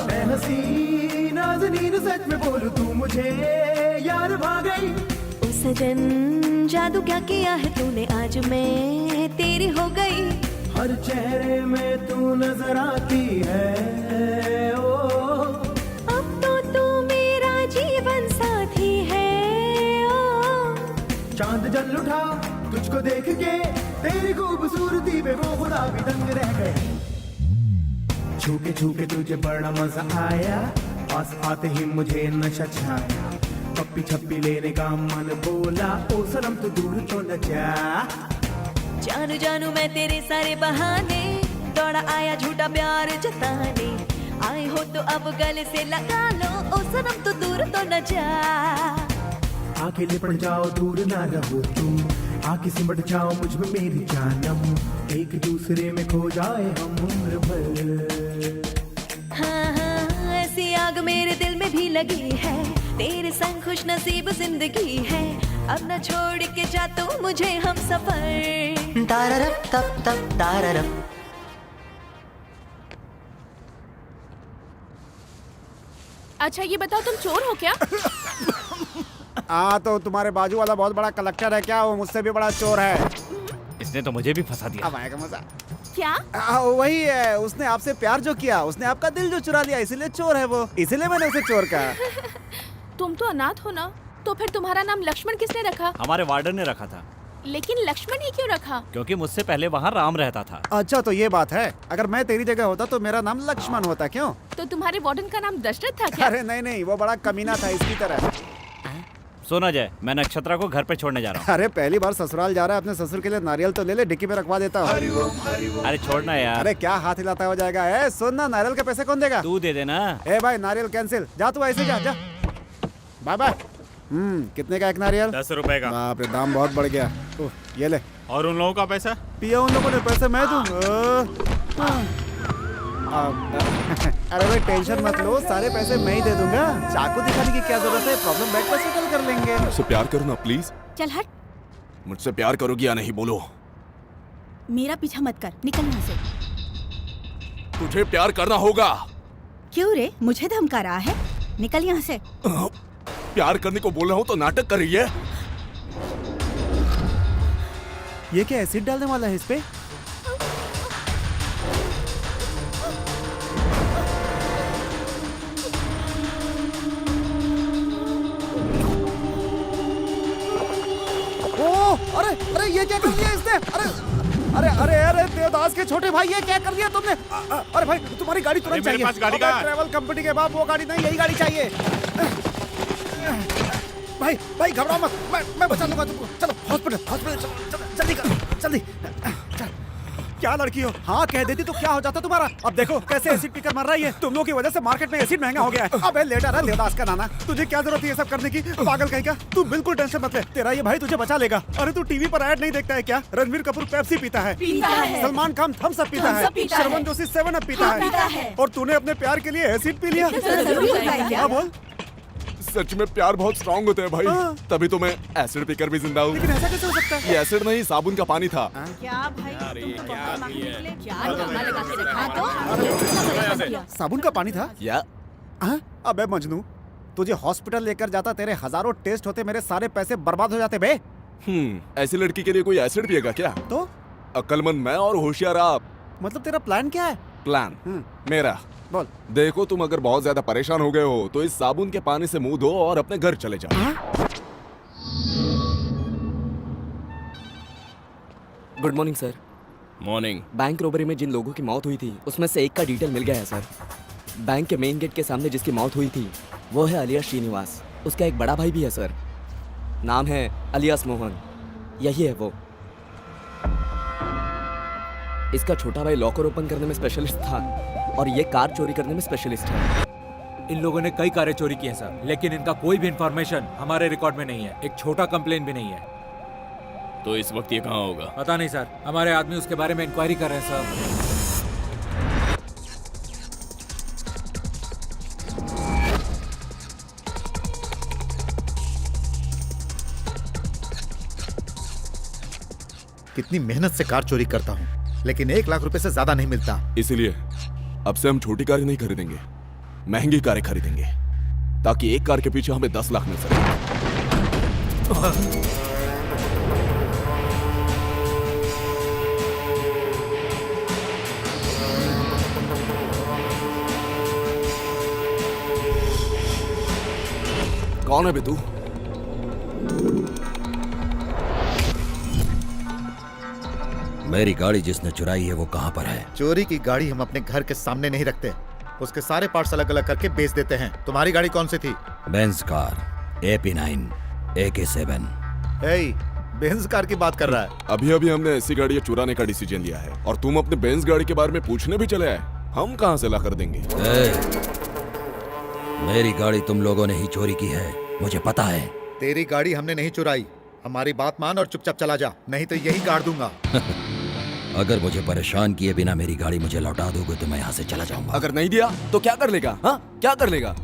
मैं हसी नाज़नीन सच में बोलूं तू मुझे यार भा गई। ओ सजन जादू क्या किया है तूने, आज मैं तेरी हो गई। हर चेहरे में तू नजर आती है, ओ अब तो तू मेरा जीवन साथी है। ओ चांद जल उठा तुझको देख के, तेरी खूबसूरती पे वो खुदा भी दंग रह गए। छूके छूके तुझे बड़ा मजा आया, पास आते ही मुझे नशा छाया। पप्पी छप्पी लेने का मन बोला, ओ सनम तू दूर तो न जा। जानू जानू मैं तेरे सारे बहाने, दौड़ा आया झूठा प्यार जताने। आए हो तो अब गले से लगा लो, ओ सनम तू दूर तो न जा। आके लिपट जाओ दूर ना रहो तुम, आके सिमट जाओ मुझ में मेरी जानम। एक दूसरे में खो जाए हम उम्र भर। हाँ हाँ ऐसी आग मेरे दिल में भी लगी है, तेरे संग खुश नसीब जिंदगी है। अब न छोड़ के जा तू मुझे हम सफर। ताररप तप तप ताररप। अच्छा ये बताओ तुम चोर हो क्या? तो तुम्हारे बाजू वाला बहुत बड़ा कलेक्टर है क्या? वो मुझसे भी बड़ा चोर है। इसने तो मुझे भी फंसा दिया। अब आएगा मजा। क्या? वही है, उसने आपसे प्यार जो किया, उसने आपका दिल जो चुरा लिया, इसीलिए चोर है वो, इसीलिए मैंने उसे चोर कहा। तुम तो अनाथ हो ना, तो फिर तुम्हारा नाम लक्ष्मण किसने रखा? हमारे वार्डन ने रखा था। लेकिन लक्ष्मण ही क्यों रखा? क्योंकि मुझसे पहले वहाँ राम रहता था। अच्छा तो ये बात है, अगर मैं तेरी जगह होता तो मेरा नाम लक्ष्मण होता। क्यों? तो तुम्हारे वार्डन का नाम दशरथ था क्या? अरे नहीं, वो बड़ा कमीना था इसकी तरह। सुना जाए, मैं नक्षत्रा को घर पे छोड़ने जा रहा हूँ। अरे पहली बार ससुराल जा रहा है, अपने ससुर के लिए नारियल तो ले ले, डिक्की में रखवा देता हूँ। अरे छोड़ना यार। अरे क्या हाथ हिलाता हो जाएगा? ए सुन ना, नारियल के पैसे कौन देगा? तू दे देना। ए भाई नारियल कैंसिल, जा तू ऐसे जा। Bye bye. कितने का एक नारियल? 10 रुपए का। बाप रे, दाम बहुत बढ़ गया। ये ले। और उन लोगों का पैसा? पिया उन लोगों ने, पैसे मैं दूंगा। अरे भाई टेंशन मत लो, सारे पैसे मैं ही दे दूंगा। चाकू दिखाने की क्या जरूरत है, प्रॉब्लम बैठ कर सेटल कर लेंगे। मुझसे प्यार करो ना प्लीज। चल हट, मुझसे प्यार करोगी या नहीं बोलो? मेरा पीछा मत कर, निकल यहाँ से। तुझे प्यार करना होगा। क्यों रे, मुझे धमका रहा है? निकल यहाँ से। प्यार करने को बोल रहा हूँ तो नाटक कर रही है। ये क्या एसिड डालने वाला है इस पे? अरे ये क्या कर दिया इसने? अरे देवदास के छोटे भाई, ये क्या कर दिया तुमने? अरे भाई तुम्हारी गाड़ी तुरंत चाहिए। पास गाड़ी कहाँ है? ट्रैवल कंपनी के बाप, वो गाड़ी नहीं, यही गाड़ी चाहिए। भाई घबराओ मत, मैं बचा लूंगा तुमको। चलो हॉस्पिटल जल्दी। क्या लड़की हो? हाँ कह देती तो क्या हो जाता तुम्हारा? अब देखो कैसे एसिड पीकर मर रही है। तुम लोगों की वजह से मार्केट में एसिड महंगा हो गया है। अबे लेटर है देवदास का नाना, तुझे क्या जरूरत है ये सब करने की? पागल कहीं का। तू बिल्कुल टेंशन मत ले, तेरा ये भाई तुझे बचा लेगा। अरे तू टीवी पर ऐड नहीं देखता है क्या? रणवीर कपूर पेप्सी पीता है, सलमान खान थम्स अप पीता है, शर्मन जोशी 7 अप पीता है, और तूने अपने प्यार के लिए एसिड पी लिया। क्या बोल? सच में प्यार बहुत स्ट्रांग होता है भाई, तभी तो मैं एसिड पीकर भी जिंदा हूँ। लेकिन ऐसा कैसे हो सकता है? ये एसिड नहीं, साबुन का पानी था। क्या भाई? साबुन का पानी था? या अबे मजनू, तुझे हॉस्पिटल लेकर जाता, तेरे हजारों टेस्ट होते, मेरे सारे पैसे बर्बाद हो जाते बे। ऐसी लड़की के लिए कोई एसिड पिएगा क्या? तो अक्लमंद मैं और होशियार आप। मतलब तेरा प्लान क्या है? प्लान मेरा बोल। देखो तुम अगर बहुत ज्यादा परेशान हो गए हो तो इस साबुन के पानी से मुंह धो और अपने घर चले जाओ। Good morning sir. Morning. Bank robbery में जिन लोगों की मौत हुई थी उसमें से एक का डिटेल मिल गया है सर। बैंक के मेन गेट के सामने जिसकी मौत हुई थी वो है अलियास श्रीनिवास। उसका एक बड़ा भाई भी है सर, नाम है अलियास मोहन। यही है वो। इसका छोटा भाई लॉकर ओपन करने में स्पेशलिस्ट था और ये कार चोरी करने में स्पेशलिस्ट है। इन लोगों ने कई कारें चोरी की हैं सर, लेकिन इनका कोई भी इंफॉर्मेशन हमारे रिकॉर्ड में नहीं है। एक छोटा कंप्लेन भी नहीं है। तो इस वक्त ये कहाँ होगा? पता नहीं सर, हमारे आदमी उसके बारे में इंक्वायरी कर रहे हैं सर। कितनी मेहनत से कार चोरी करता हूँ, लेकिन 1 लाख रुपए से ज्यादा नहीं मिलता। इसीलिए अब से हम छोटी कारें नहीं खरीदेंगे, महंगी कारें खरीदेंगे, ताकि एक कार के पीछे हमें 10 लाख मिल सके। कौन है बे तू? मेरी गाड़ी जिसने चुराई है वो कहाँ पर है? चोरी की गाड़ी हम अपने घर के सामने नहीं रखते, उसके सारे पार्ट्स अलग अलग करके बेच देते हैं। तुम्हारी गाड़ी कौन सी थी? Benz car, AP9, AK7। Benz car की बात कर रहा है? अभी अभी हमने ऐसी गाड़ी चुराने का डिसीजन लिया है और तुम अपने बेंज गाड़ी के बारे में पूछने भी चले आए। हम कहाँ से ला कर देंगे? मेरी गाड़ी तुम लोगों ने ही चोरी की है, मुझे पता है। तेरी गाड़ी हमने नहीं चुराई, हमारी बात मान और चुपचाप चला जा, नहीं तो यही गाड़ दूंगा। अगर मुझे परेशान किए बिना मेरी गाड़ी मुझे लौटा दोगे तो मैं यहाँ से चला जाऊंगा। अगर नहीं दिया तो क्या कर लेगा? हाँ क्या कर लेगा?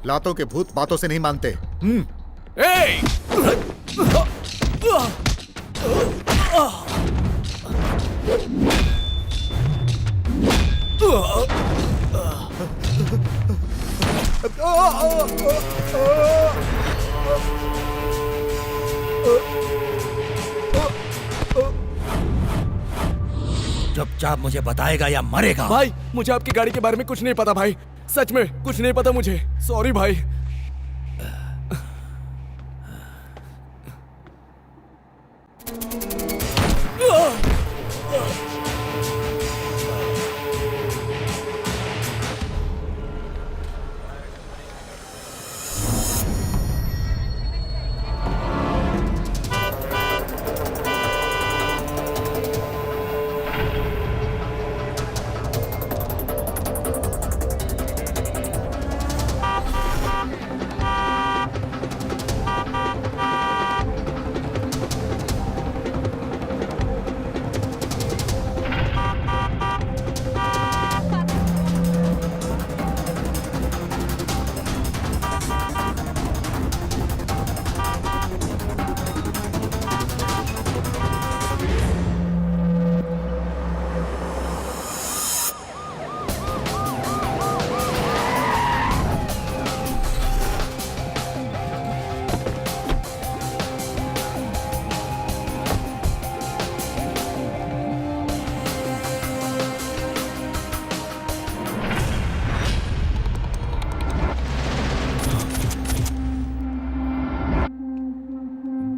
लातों के भूत बातों से नहीं मानते। चुपचाप मुझे बताएगा या मरेगा? भाई मुझे आपकी गाड़ी के बारे में कुछ नहीं पता भाई, सच में कुछ नहीं पता मुझे, सॉरी भाई।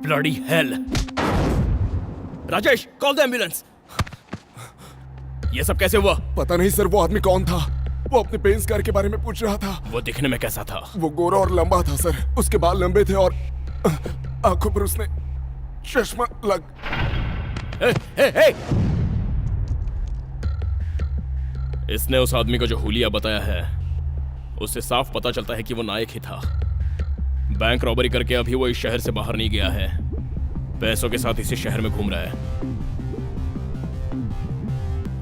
Bloody hell. Rajesh, call the ambulance. ये सब कैसे हुआ? पता नहीं सर, वो आदमी कौन था? वो अपने बेंज कार के बारे में पूछ रहा था। वो दिखने में कैसा था? वो गोरा और लंबा था सर, उसके बाल लंबे थे और आंखों पर उसने चश्मा लग। इसने उस आदमी को जो हुलिया बताया है, उससे साफ पता चलता है कि वो नायक ही था। बैंक रॉबरी करके अभी वो इस शहर से बाहर नहीं गया है, पैसों के साथ इसी शहर में घूम रहा है।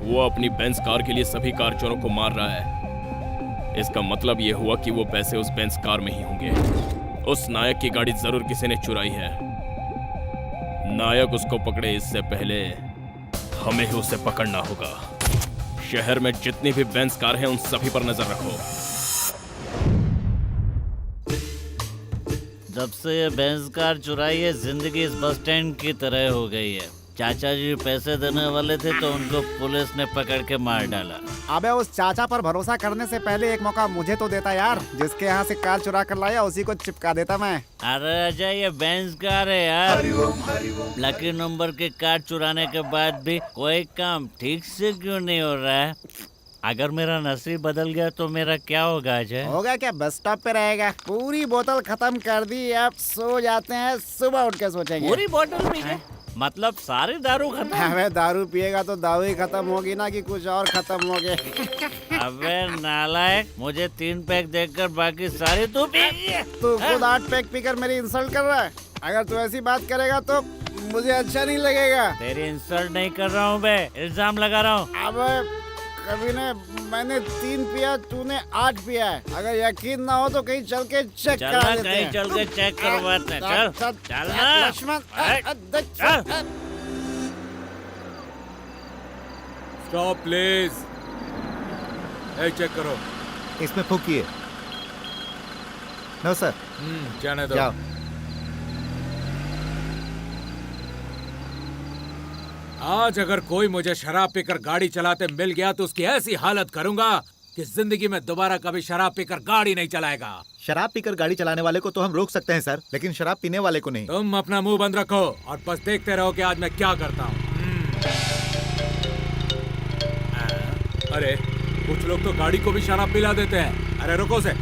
वो अपनी बेंज कार के लिए सभी कार चोरों को मार रहा है। इसका मतलब ये हुआ कि वो पैसे उस बेंज कार में ही होंगे। उस नायक की गाड़ी जरूर किसी ने चुराई है। नायक उसको पकड़े इससे पहले हमें ही उसे पकड़ना होगा। शहर में जितनी भी बेंज कार हैं उन सभी पर नजर रखो। जब से ये बेंज कार चुराई है, जिंदगी इस बस स्टैंड की तरह हो गई है। चाचा जी पैसे देने वाले थे तो उनको पुलिस ने पकड़ के मार डाला। अबे उस चाचा पर भरोसा करने से पहले एक मौका मुझे तो देता यार। जिसके यहाँ से कार चुरा कर लाया उसी को चिपका देता मैं। अरे अजय, ये बेंज कार है यार। लकी नंबर की कार चुराने के बाद भी कोई काम ठीक से क्यों नहीं हो रहा है? अगर मेरा नसीब बदल गया तो मेरा क्या होगा अजय? होगा क्या, बस स्टॉप पे रहेगा। पूरी बोतल खत्म कर दी, अब सो जाते हैं, सुबह उठ के सोचेंगे। पूरी बोतल पी गए? मतलब सारी दारू खत्म? अबे दारू पिएगा तो दारू ही खत्म होगी ना कि कुछ और खत्म हो गया। अबे नालायक, मुझे 3 पैक देकर बाकी सारी तू पी गया। तू खुद 8 पैक पीकर मेरी इंसल्ट कर रहा है। अगर तू ऐसी बात करेगा तो मुझे अच्छा नहीं लगेगा। तेरी इंसल्ट नहीं कर रहा हूँ बे, इल्जाम लगा रहा हूँ। अब कभी ने मैंने 3 पिया, तूने 8 पिया है। अगर यकीन ना हो तो कहीं चल के चेक करा लेते हैं। कहीं चल के चेक करवाते हैं। चल चल ना लक्ष्मण। Stop please. चेक करो। इसमें फूकिए। No sir. जाने दो। जाओ। आज अगर कोई मुझे शराब पीकर गाड़ी चलाते मिल गया तो उसकी ऐसी हालत करूंगा कि जिंदगी में दोबारा कभी शराब पीकर गाड़ी नहीं चलाएगा। शराब पीकर गाड़ी चलाने वाले को तो हम रोक सकते हैं सर, लेकिन शराब पीने वाले को नहीं। तुम अपना मुंह बंद रखो और बस देखते रहो कि आज मैं क्या करता हूँ। अरे कुछ लोग तो गाड़ी को भी शराब पिला देते हैं। अरे रुको से।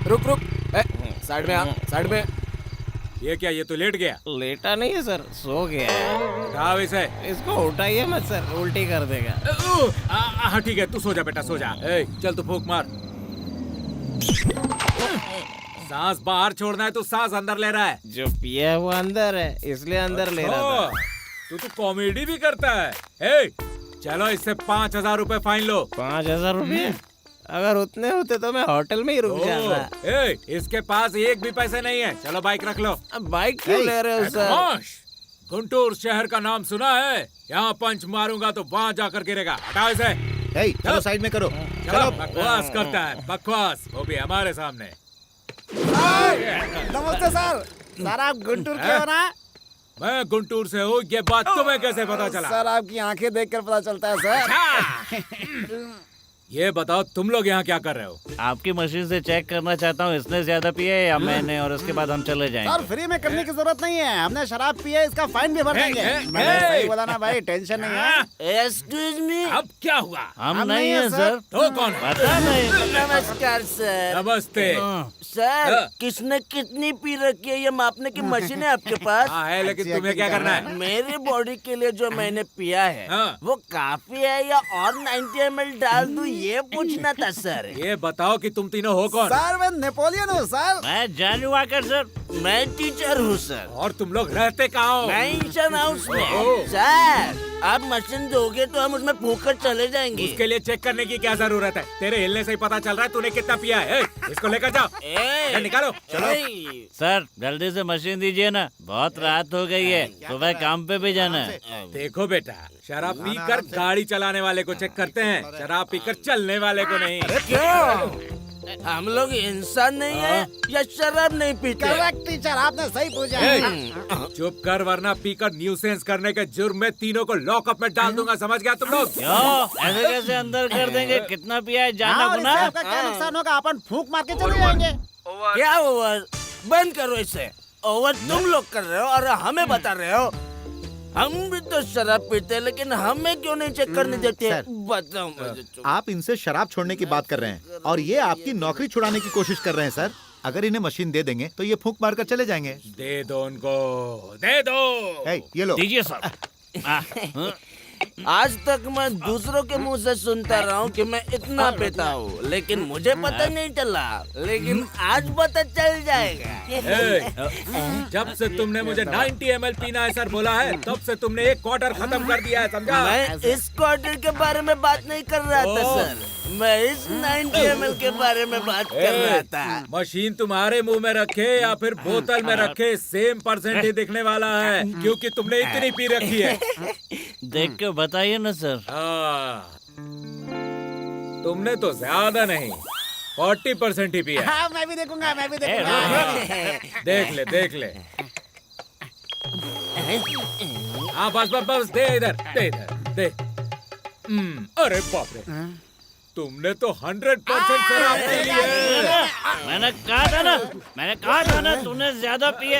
रुक रुक, साइड में आ, साइड में। ये क्या, ये तो लेट गया? लेटा नहीं है सर, सो गया है। उठाओ इसे। इसको उठाइए मत सर, उल्टी कर देगा। हाँ ठीक है, तू सो जा बेटा, सो जा। चल तू फूंक मार। सांस बाहर छोड़ना है तो सांस अंदर ले रहा है। जो पिया है वो अंदर है, इसलिए अंदर ले रहा था। तू तो कॉमेडी भी करता है। चलो इससे 5000 रुपए फाइन लो। 5000 रुपए? अगर उतने होते तो मैं होटल में ही रुक जाता। इसके पास एक भी पैसे नहीं है। चलो बाइक रख लो। अब बाइक क्यों ले रहे हो सर? गुंटूर शहर का नाम सुना है? यहाँ पंच मारूंगा तो वहाँ जाकर गिरेगा। हटाओ इसे। चलो साइड में करो। चलो। बकवास करता है, बकवास, वो भी हमारे सामने। नमस्ते सर। सर आप गुंटूर के हो ना? मैं गुंटूर से हूँ, ये बात तुम्हें कैसे पता चला? सर आपकी आंखें देखकर पता चलता है सर। ये बताओ तुम लोग यहाँ क्या कर रहे हो? आपकी मशीन से चेक करना चाहता हूँ इसने ज्यादा पिया है या मैंने, और उसके बाद हम चले जाएंगे। सर फ्री में करने की जरूरत नहीं है, हमने शराब पी है, इसका फाइन भी भर देंगे। मैंने सही बोला ना भाई, टेंशन नहीं है। एक्सक्यूज मी, अब क्या हुआ? हम नहीं है सर। तो कौन? पता नहीं। नमस्कार सर। नमस्ते सर, किसने कितनी पी रखी है ये मापने की मशीन है आपके पास? हाँ है, लेकिन तुम्हें क्या करना है? मेरी बॉडी के लिए जो मैंने पिया है वो काफी है या और 90 ml डाल दूं, ये पूछना था सर। ये बताओ कि तुम तीनों हो कौन? सर मैं नेपोलियन हूँ सर। मैं जानू वाकर सर। मैं टीचर हूँ सर। और तुम लोग रहते कहाँ हो? मेंशन हाउस में। सर आप मशीन दोगे तो हम उसमें फूंक कर चले जाएंगे। उसके लिए चेक करने की क्या जरूरत है? तेरे हिलने से ही पता चल रहा है तूने कितना पिया है। इसको लेकर जाओ, निकालो। चलो सर जल्दी से मशीन दीजिए ना, बहुत रात हो गई है, सुबह काम पे भी जाना है। देखो बेटा, शराब पीकर गाड़ी चलाने वाले को चेक करते हैं, शराब पीकर चलने वाले को नहीं। क्यों? हम लोग इंसान नहीं है या शराब नहीं पीते? करेक्ट टीचर, आपने सही पूछा। चुप कर, वरना पीकर न्यूसेंस करने के जुर्म में तीनों को लॉकअप में डाल दूंगा, समझ गया तुम लोग? क्यों ऐसे कैसे अंदर कर देंगे? कितना पिया है जानना हाँ, गुना। आपका क्या नुकसान होगा, अपन फूंक मार के चले जाएंगे। क्या ओवर? बंद करो इसे। ओवर तुम लोग कर रहे हो और हमें बता रहे हो। हम भी तो शराब पीते हैं, लेकिन हमें क्यों नहीं चेक करने देते? बताओ मुझे। आप इनसे शराब छोड़ने की बात कर रहे हैं और ये आपकी नौकरी छुड़ाने की कोशिश कर रहे हैं सर। अगर इन्हें मशीन दे देंगे तो ये फूंक मार कर चले जाएंगे। दे दो उनको, दे दो। ये लो दीजिए सर। आज तक मैं दूसरों के मुंह से सुनता रहा हूँ कि मैं इतना पीता हूँ, लेकिन मुझे पता नहीं चला, लेकिन आज पता चल जाएगा। जब से तुमने मुझे 90 ml पीना है सर बोला है, तब से तुमने एक क्वार्टर खत्म कर दिया है, समझा? मैं इस क्वार्टर के बारे में बात नहीं कर रहा था सर, मैं इस 90 ml के बारे में बात कर रहा था। मशीन तुम्हारे मुंह में रखे या फिर बोतल में रखे, सेम परसेंट ही दिखने वाला है, क्योंकि तुमने इतनी पी रखी है। देख के बताइए ना सर। तुमने तो ज्यादा नहीं, 40% ही पिया। हाँ, मैं भी देखूंगा, मैं भी देखूंगा। देख ले। हाँ बस दे इधर, दे। अरे बाप रे, तुमने तो 100% शराब पी ली है। मैंने कहा था ना तूने ज्यादा पिए।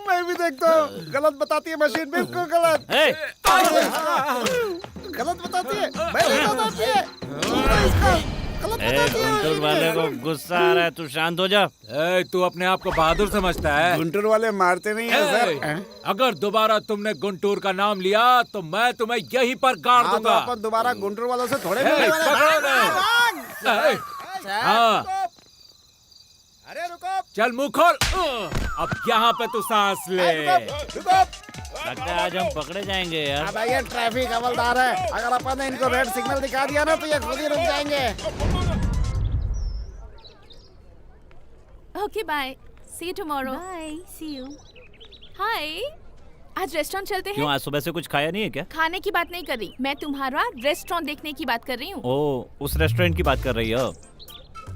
मैं भी देखता हूँ, गलत बताती है मशीन, बिल्कुल गलत। गलत बताती है, मैं नहीं बताती है। गुंटूर वाले को गुस्सा आ रहा है, तू शांत हो जा। तू अपने आप को बहादुर समझता है? गुंटूर वाले मारते नहीं है सर। अगर दोबारा तुमने गुंटूर का नाम लिया तो मैं तुम्हें यहीं पर गाड़ हाँ, दूंगा। तो अपन दोबारा गुंटूर वालों से थोड़े मिलने वाले। हाँ, अरे रुको, चल मुंह खोल। अब यहाँ पे तू सांस ले। लगता है आज हम पकड़े जाएंगे यार। अब ये ट्रैफिक हवलदार है, अगर अपन ने इनको रेड सिग्नल दिखा दिया ना तो ये खुद ही रुक जाएंगे। Okay bye, see you tomorrow. Bye, see you. Hi, आज रेस्टोरेंट चलते क्यों हैं? आज सुबह से कुछ खाया नहीं है क्या? खाने की बात नहीं कर रही, मैं तुम्हारा रेस्टोरेंट देखने की बात कर रही हूँ। ओ, उस रेस्टोरेंट की बात कर रही हो?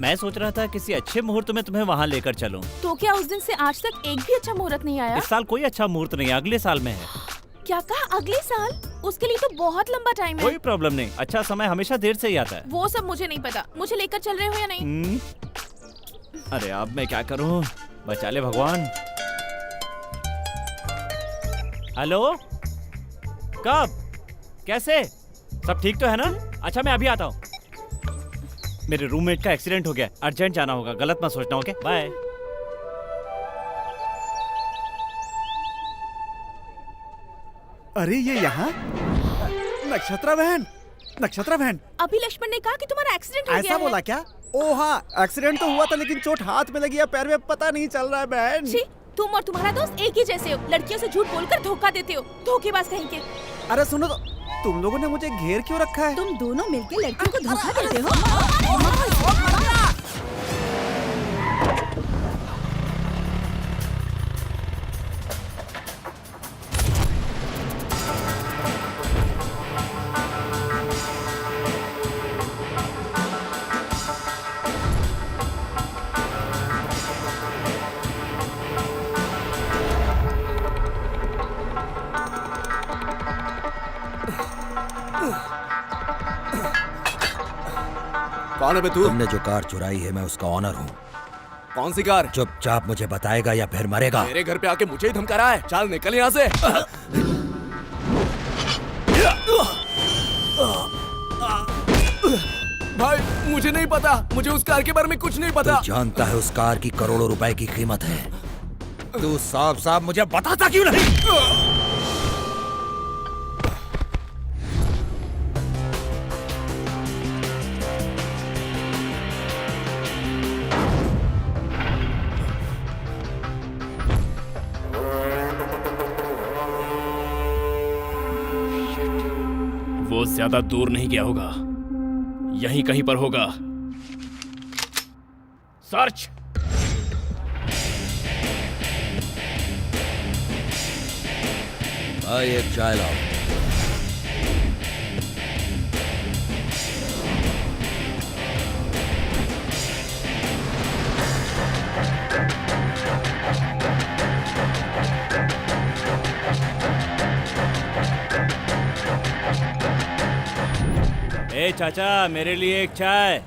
मैं सोच रहा था किसी अच्छे मुहूर्त में तुम्हें वहाँ लेकर चलूं। तो क्या उस दिन से आज तक एक भी अच्छा मुहूर्त नहीं आया? इस साल कोई अच्छा मुहूर्त नहीं, अगले साल में है। क्या कहा? अगले साल? उसके लिए तो बहुत लंबा टाइम है। कोई प्रॉब्लम नहीं, अच्छा समय हमेशा देर से ही आता है। वो सब मुझे नहीं पता, मुझे लेकर चल रहे हो या नहीं? अरे अब मैं क्या करूं, बचा ले भगवान। हेलो, कब, कैसे, सब ठीक तो है ना? अच्छा मैं अभी आता हूँ। मेरे रूममेट का एक्सीडेंट हो गया, अर्जेंट जाना होगा, गलत मत सोचना। Okay bye. अरे ये यहाँ नक्षत्रा बहन। अभी लक्ष्मण ने कहा कि तुम्हारा एक्सीडेंट हो गया ऐसा है। बोला क्या? ओ हाँ, एक्सीडेंट तो हुआ था, लेकिन चोट हाथ में लगी है, पैर में पता नहीं चल रहा है बहन। छी, तुम और तुम्हारा दोस्त एक ही जैसे हो, लड़कियों से झूठ बोलकर धोखा देते हो, धोखेबाज कहीं के। अरे सुनो तो, तुम लोगों ने मुझे घेर क्यों रखा है? तुम दोनों मिलकर लड़कियों को धोखा देते हो। कौन है बे तू? तुमने जो कार चुराई है मैं उसका ऑनर हूँ। कौन सी कार? चुपचाप मुझे बताएगा या फिर मरेगा। मेरे घर पे आके मुझे ही धमका रहा है। चल निकल यहाँ से। भाई मुझे नहीं पता, मुझे उस कार के बारे में कुछ नहीं पता। तू जानता है उस कार की करोड़ों रुपए की कीमत है। तू साफ साफ मुझे बताता क्यों नहीं? वो ज्यादा दूर नहीं गया होगा, यहीं कहीं पर होगा। सर्च। भाई एक चाय लाओ। ए चाचा, मेरे लिए एक चाय।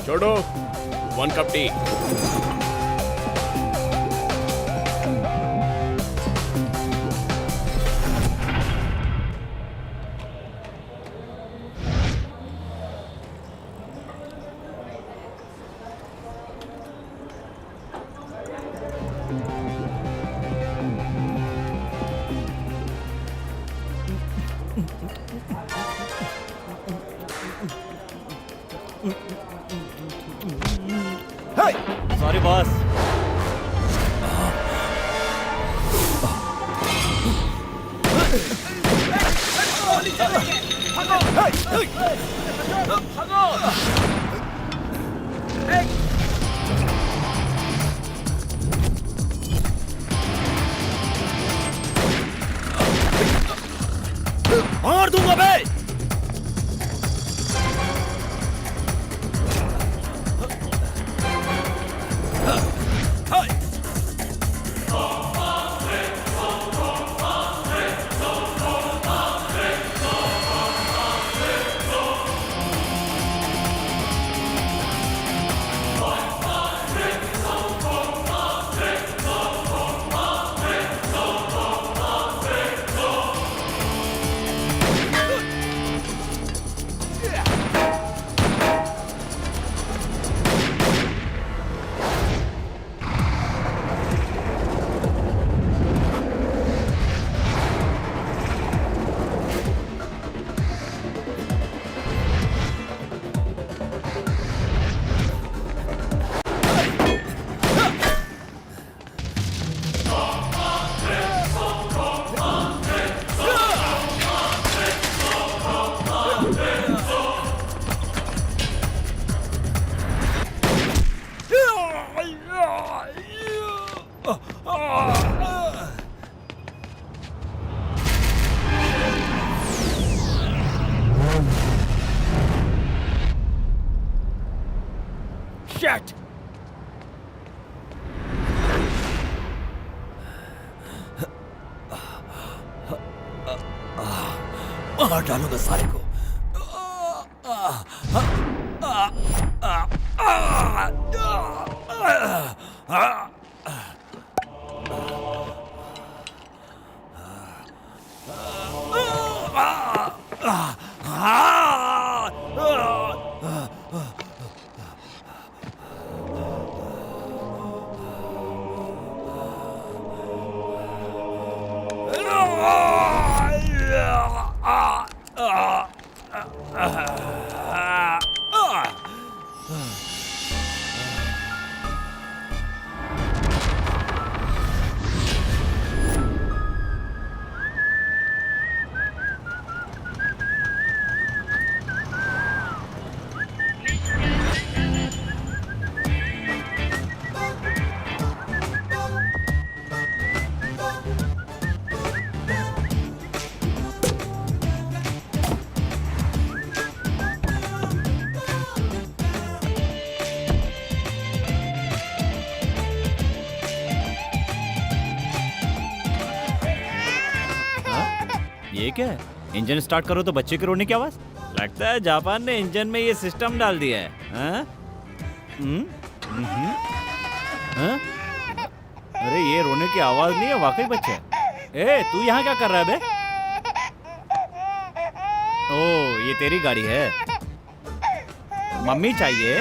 छोड़ो, 1 कप टी। Sorry boss. मार दूंगा बे। Shit! मार डालूंगा सारे को। ये क्या है? इंजन स्टार्ट करो तो बच्चे के रोने की आवाज। लगता है जापान ने इंजन में ये सिस्टम डाल दिया है। हाँ? हाँ? अरे ये रोने की आवाज नहीं है, वाकई बच्चा है। ए तू यहाँ क्या कर रहा है बे? ओ ये तेरी गाड़ी है। मम्मी चाहिए,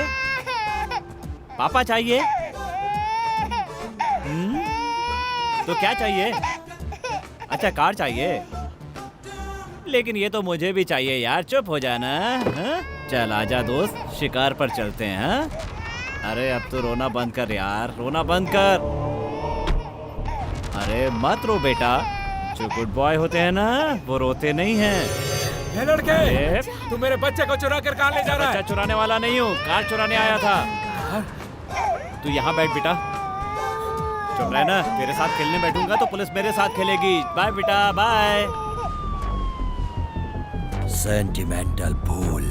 पापा चाहिए, तो क्या चाहिए? अच्छा कार चाहिए, लेकिन ये तो मुझे भी चाहिए यार। चुप हो जाना। हाँ? चल आजा दोस्त, शिकार पर चलते हैं। हाँ? अरे अब तो रोना बंद कर यार, रोना बंद कर। अरे मत रो बेटा, जो गुड बॉय होते हैं ना वो रोते नहीं हैं। ये लड़के, तू मेरे बच्चे को चुरा कर कहाँ ले जा रहा है? बच्चा चुराने वाला नहीं हूँ, कार चुराने आया था। तू यहाँ बैठ बेटा, चुप रहना। तेरे साथ खेलने बैठूंगा तो पुलिस मेरे साथ खेलेगी। बाय बेटा बाय। सेंटिमेंटल फूल।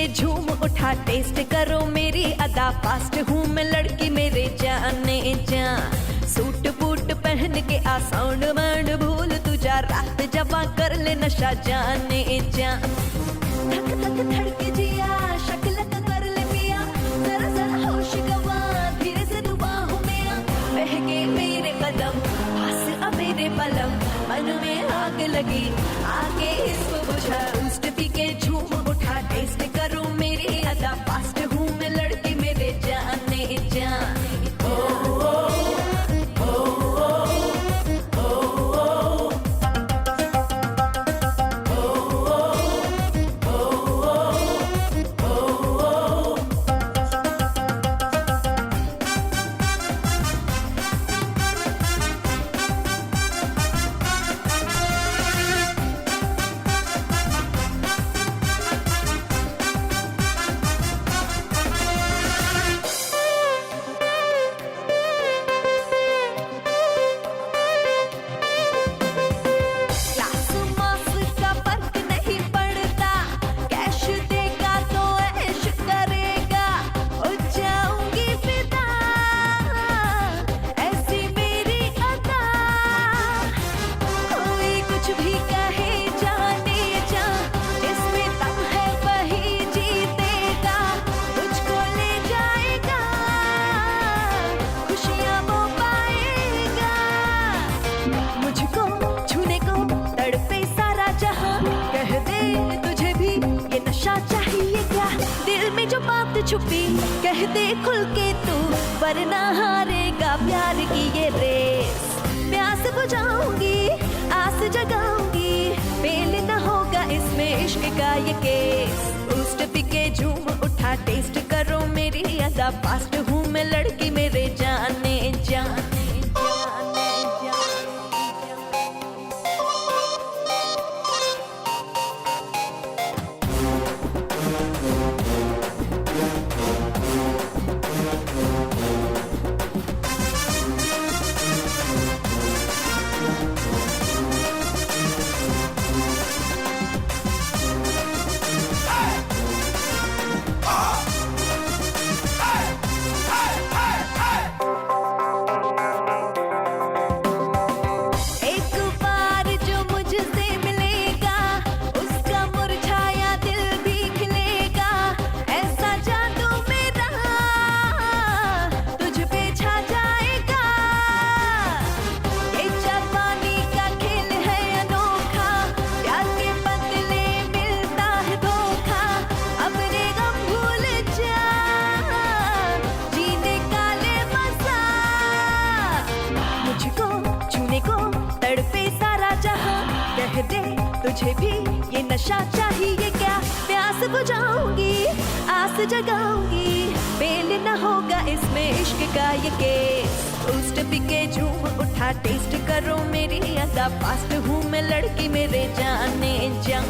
झूम उठा टेस्ट करो मेरी अदा, फास्ट हूँ मैं लड़की मेरे जाने जा। सूट बूट पहन के आ साउंड मांड भूल तू जा, रात जवा कर ले नशा जाने जा। धक धक धड़के जिया, शक्ल कर ले पिया, जरा जरा होश गवा, धीरे से तू बाहों में आ। बहके मेरे कदम, पास आ मेरे पलम, मन में आग लगी, आगे इसको बुझा। उस्ट पी के झूम उठा टेस्ट करो मेरी अदा, फास्ट हूँ मैं लड़की मेरे जाने जा। छुपी कह दे खुल के तू, वरना हारेगा प्यार की ये रेस। प्यास बुझाऊंगी, आस जगाऊंगी, फेल न होगा इसमें इश्क का ये केस। उस्ट पी के झूम उठा टेस्ट करो मेरी अदा, फास्ट हूँ मैं लड़की मेरे जाने जाने। तुझे भी ये नशा चाहिए क्या? प्यास बुझाऊंगी, आस जगाऊंगी, फेल न होगा इसमें इश्क का ये केस। बूस्ट पी के झूम उठा, टेस्ट करो मेरी अदा, फास्ट हूँ मैं लड़की मेरे जाने जा।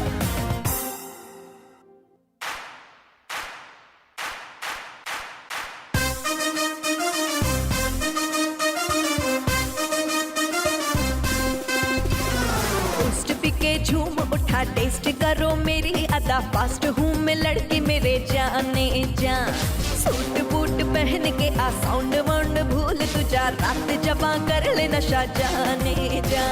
झूम उठा, टेस्ट करो मेरी अदा, फास्ट हूँ मैं लड़की मेरे जाने जा। सूट बूट पहन के आ, साउंड वाउंड भूल तू जा, रात जबा कर ले नशा जाने जा।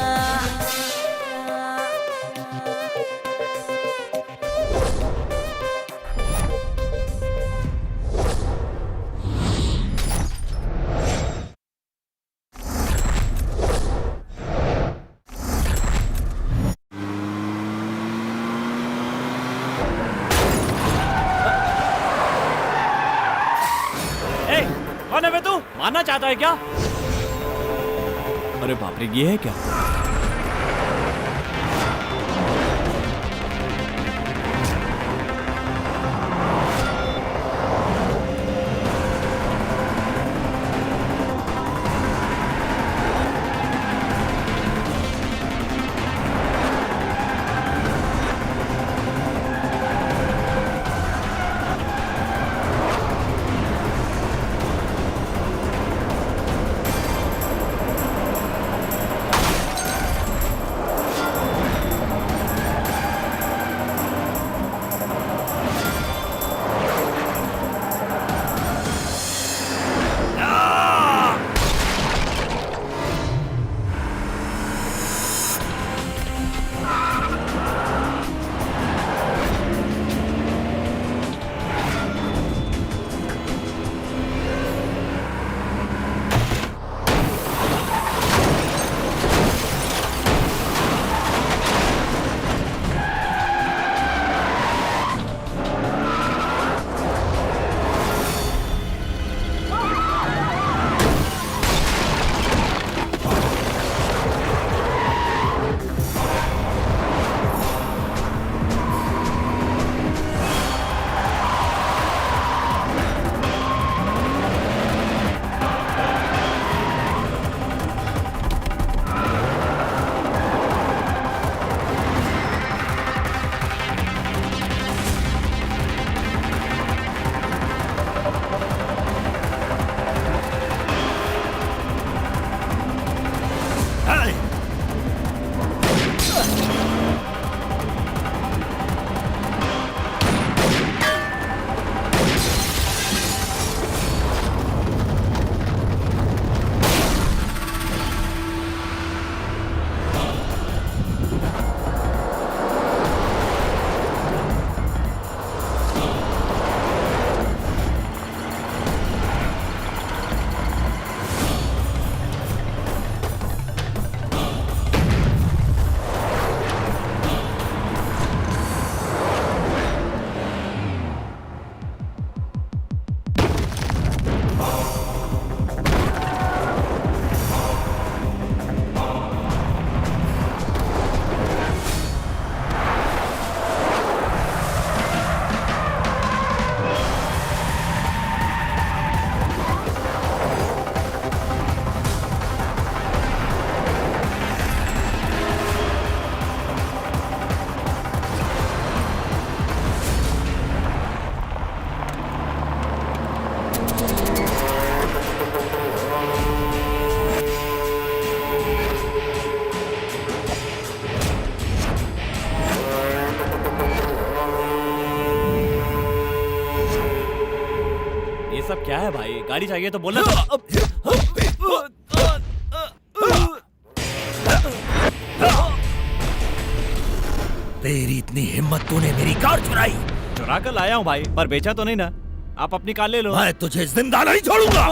कौन है बे तू? मारना चाहता है क्या? अरे बाप रे, ये है क्या? सब क्या है भाई? गाड़ी चाहिए तो बोलना। तेरी इतनी हिम्मत, तूने मेरी कार चुराई? चुरा कर लाया हूँ भाई, पर बेचा तो नहीं ना। आप अपनी कार ले लो। मैं तुझे जिंदा नहीं छोड़ूंगा।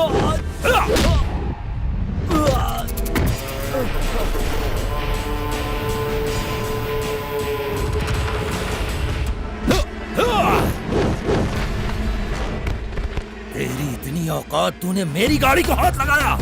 तेरी इतनी औकात, तूने मेरी गाड़ी को हाथ लगाया।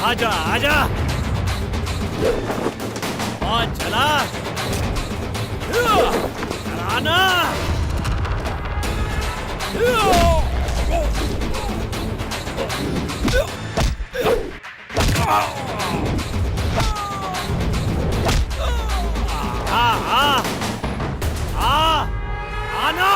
आजा आजा और चला चलाना। आना।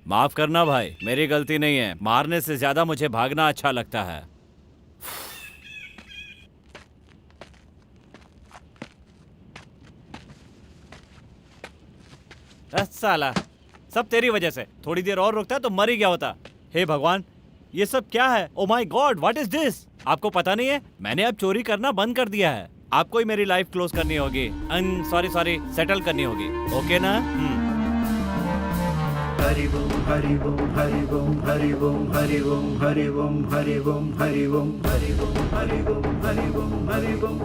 माफ करना भाई, मेरी गलती नहीं है। मारने से ज्यादा मुझे भागना अच्छा लगता है। साला, सब तेरी वजह से। थोड़ी देर और रुकता तो मर ही गया होता। हे भगवान, ये सब क्या है? Oh my God, what is this? आपको पता नहीं है, मैंने अब चोरी करना बंद कर दिया है। आपको ही मेरी लाइफ क्लोज करनी होगी। सॉरी, सेटल करनी होगी। ओके ना? हरि ओम हरि ओम हरि ओम हरि ओम हरि ओम हरि ओम हरि ओम हरि ओम हरि ओम हरि ओम हरि ओम हरि ओम।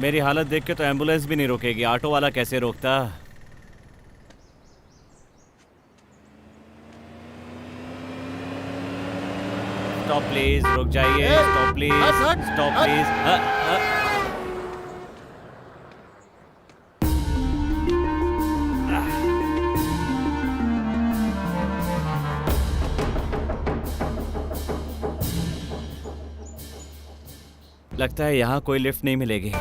मेरी हालत देख के तो एम्बुलेंस भी नहीं रोकेगी, ऑटो वाला कैसे रोकता? स्टॉप प्लीज, रुक जाइए। Stop please, stop please. लगता है यहाँ कोई लिफ्ट नहीं मिलेगी।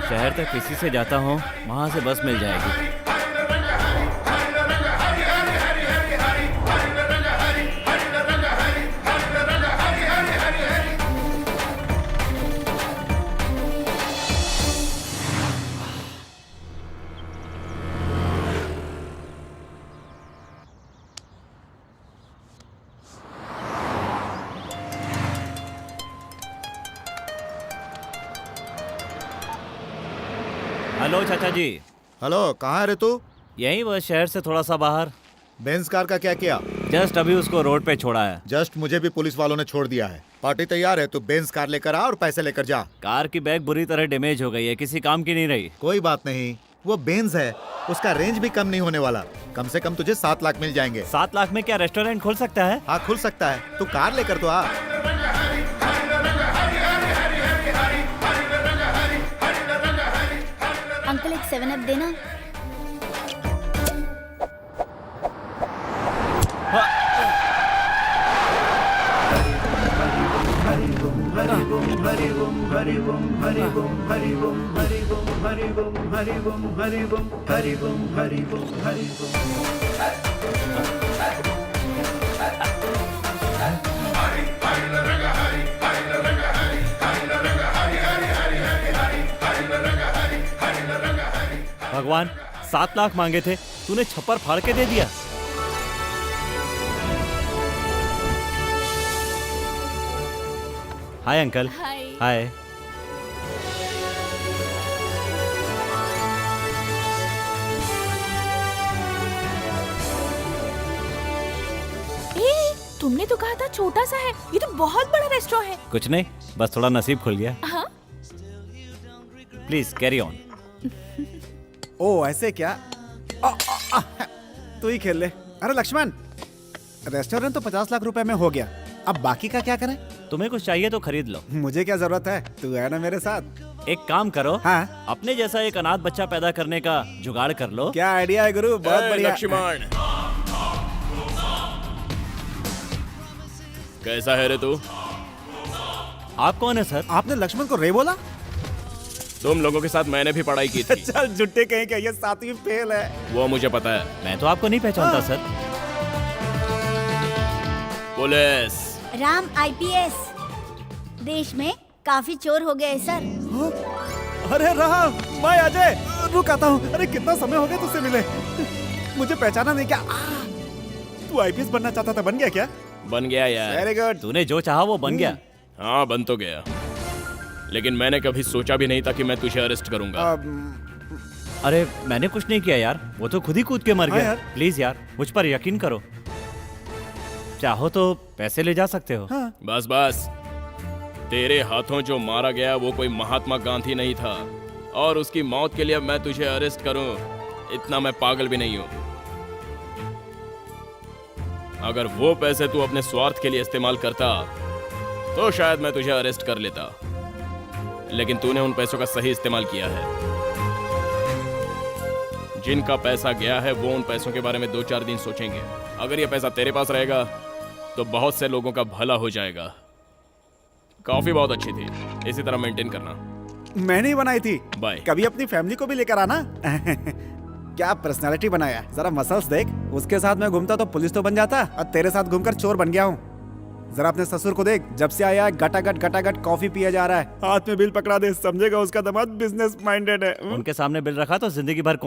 शहर तक किसी से जाता हूँ, वहाँ से बस मिल जाएगी। हेलो चाचा जी। हेलो, कहाँ है रे तू? यहीं, बस शहर से थोड़ा सा बाहर। बेंज कार का क्या किया? जस्ट अभी उसको रोड पे छोड़ा है। जस्ट मुझे भी पुलिस वालों ने छोड़ दिया है। पार्टी तैयार है, तू बेंज कार लेकर आ और पैसे लेकर जा। कार की बैग बुरी तरह डैमेज हो गई है, किसी काम की नहीं रही। कोई बात नहीं, वो बेंज है, उसका रेंज भी कम नहीं होने वाला। कम से कम तुझे 7 लाख मिल जाएंगे। 7 लाख में क्या रेस्टोरेंट खुल सकता है? हाँ, खुल सकता है। तू कार लेकर तो आ। अंकल, एक 7 अप देना। हरि ओम हरि ओम हरि ओम हरि ओम हरि ओम हरि ओम हरि ओम हरि ओम हरि ओम हरि ओम हरि भगवान, 7 लाख मांगे थे, तूने छप्पर फाड़ के दे दिया। Hi uncle. हाय। तुमने तो कहा था छोटा सा है, ये तो बहुत बड़ा रेस्टोरेंट है। कुछ नहीं, बस थोड़ा नसीब खुल गया। हाँ? Please carry on. ओ ऐसे क्या? तू ही खेल ले। अरे लक्ष्मण, रेस्टोरेंट तो 50 लाख रुपए में हो गया, अब बाकी का क्या करें? तुम्हें कुछ चाहिए तो खरीद लो। मुझे क्या जरूरत है, तू है ना मेरे साथ। एक काम करो। हाँ? अपने जैसा एक अनाथ बच्चा पैदा करने का जुगाड़ कर लो। क्या आइडिया है गुरु, बहुत बढ़िया। लक्ष्मण, कैसा है रे तू? आप कौन है सर? आपने लक्ष्मण को रे बोला? तुम लोगों के साथ मैंने भी पढ़ाई की थी। चल जुट्टे कहीं क्या, ये 7वीं फेल है। वो मुझे पता है। मैं तो आपको नहीं पहचानता सर। पुलिस। राम आईपीएस। देश में काफी चोर हो गए सर। अरे राम, मैं अजय, रुक आता हूँ। अरे कितना समय हो गया तुझसे मिले, मुझे पहचाना नहीं क्या? तू आईपीएस बनना चाहता था, बन गया क्या? बन गया यार। Very good. तूने जो चाहा वो बन गया। हाँ बन तो गया, लेकिन मैंने कभी सोचा भी नहीं था कि मैं तुझे अरेस्ट करूंगा। अरे मैंने कुछ नहीं किया यार, वो तो खुद ही कूद के मर हाँ गया। यार। प्लीज यार मुझ पर यकीन करो। चाहो तो पैसे ले जा सकते हो। हाँ। बस बस, तेरे हाथों जो मारा गया वो कोई महात्मा गांधी नहीं था, और उसकी मौत के लिए मैं तुझे अरेस्ट करूं, इतना मैं पागल भी नहीं हूं। अगर वो पैसे तू अपने स्वार्थ के लिए इस्तेमाल करता तो शायद मैं तुझे अरेस्ट कर लेता, लेकिन तूने उन पैसों का सही इस्तेमाल किया है। जिनका पैसा गया है वो उन पैसों के बारे में 2-4 दिन सोचेंगे। अगर ये पैसा तेरे पास रहेगा तो बहुत से लोगों का भला हो जाएगा। कॉफी बहुत अच्छी थी, इसी तरह मेंटेन करना। मैंने ही बनाई थी। बाय। कभी अपनी फैमिली को भी लेकर आना। क्या पर्सनालिटी बनाया, जरा मसल्स देख। उसके साथ मैं घूमता तो पुलिस तो बन जाता, और तेरे साथ घूमकर चोर बन गया हूँ। जरा अपने ससुर को देख, जब से आया है गटागट कॉफी पिया जा रहा है। हाथ में बिल पकड़ा दे, समझेगा उसका दामाद बिजनेस माइंडेड है। उनके सामने बिल रखा तो जिंदगी भर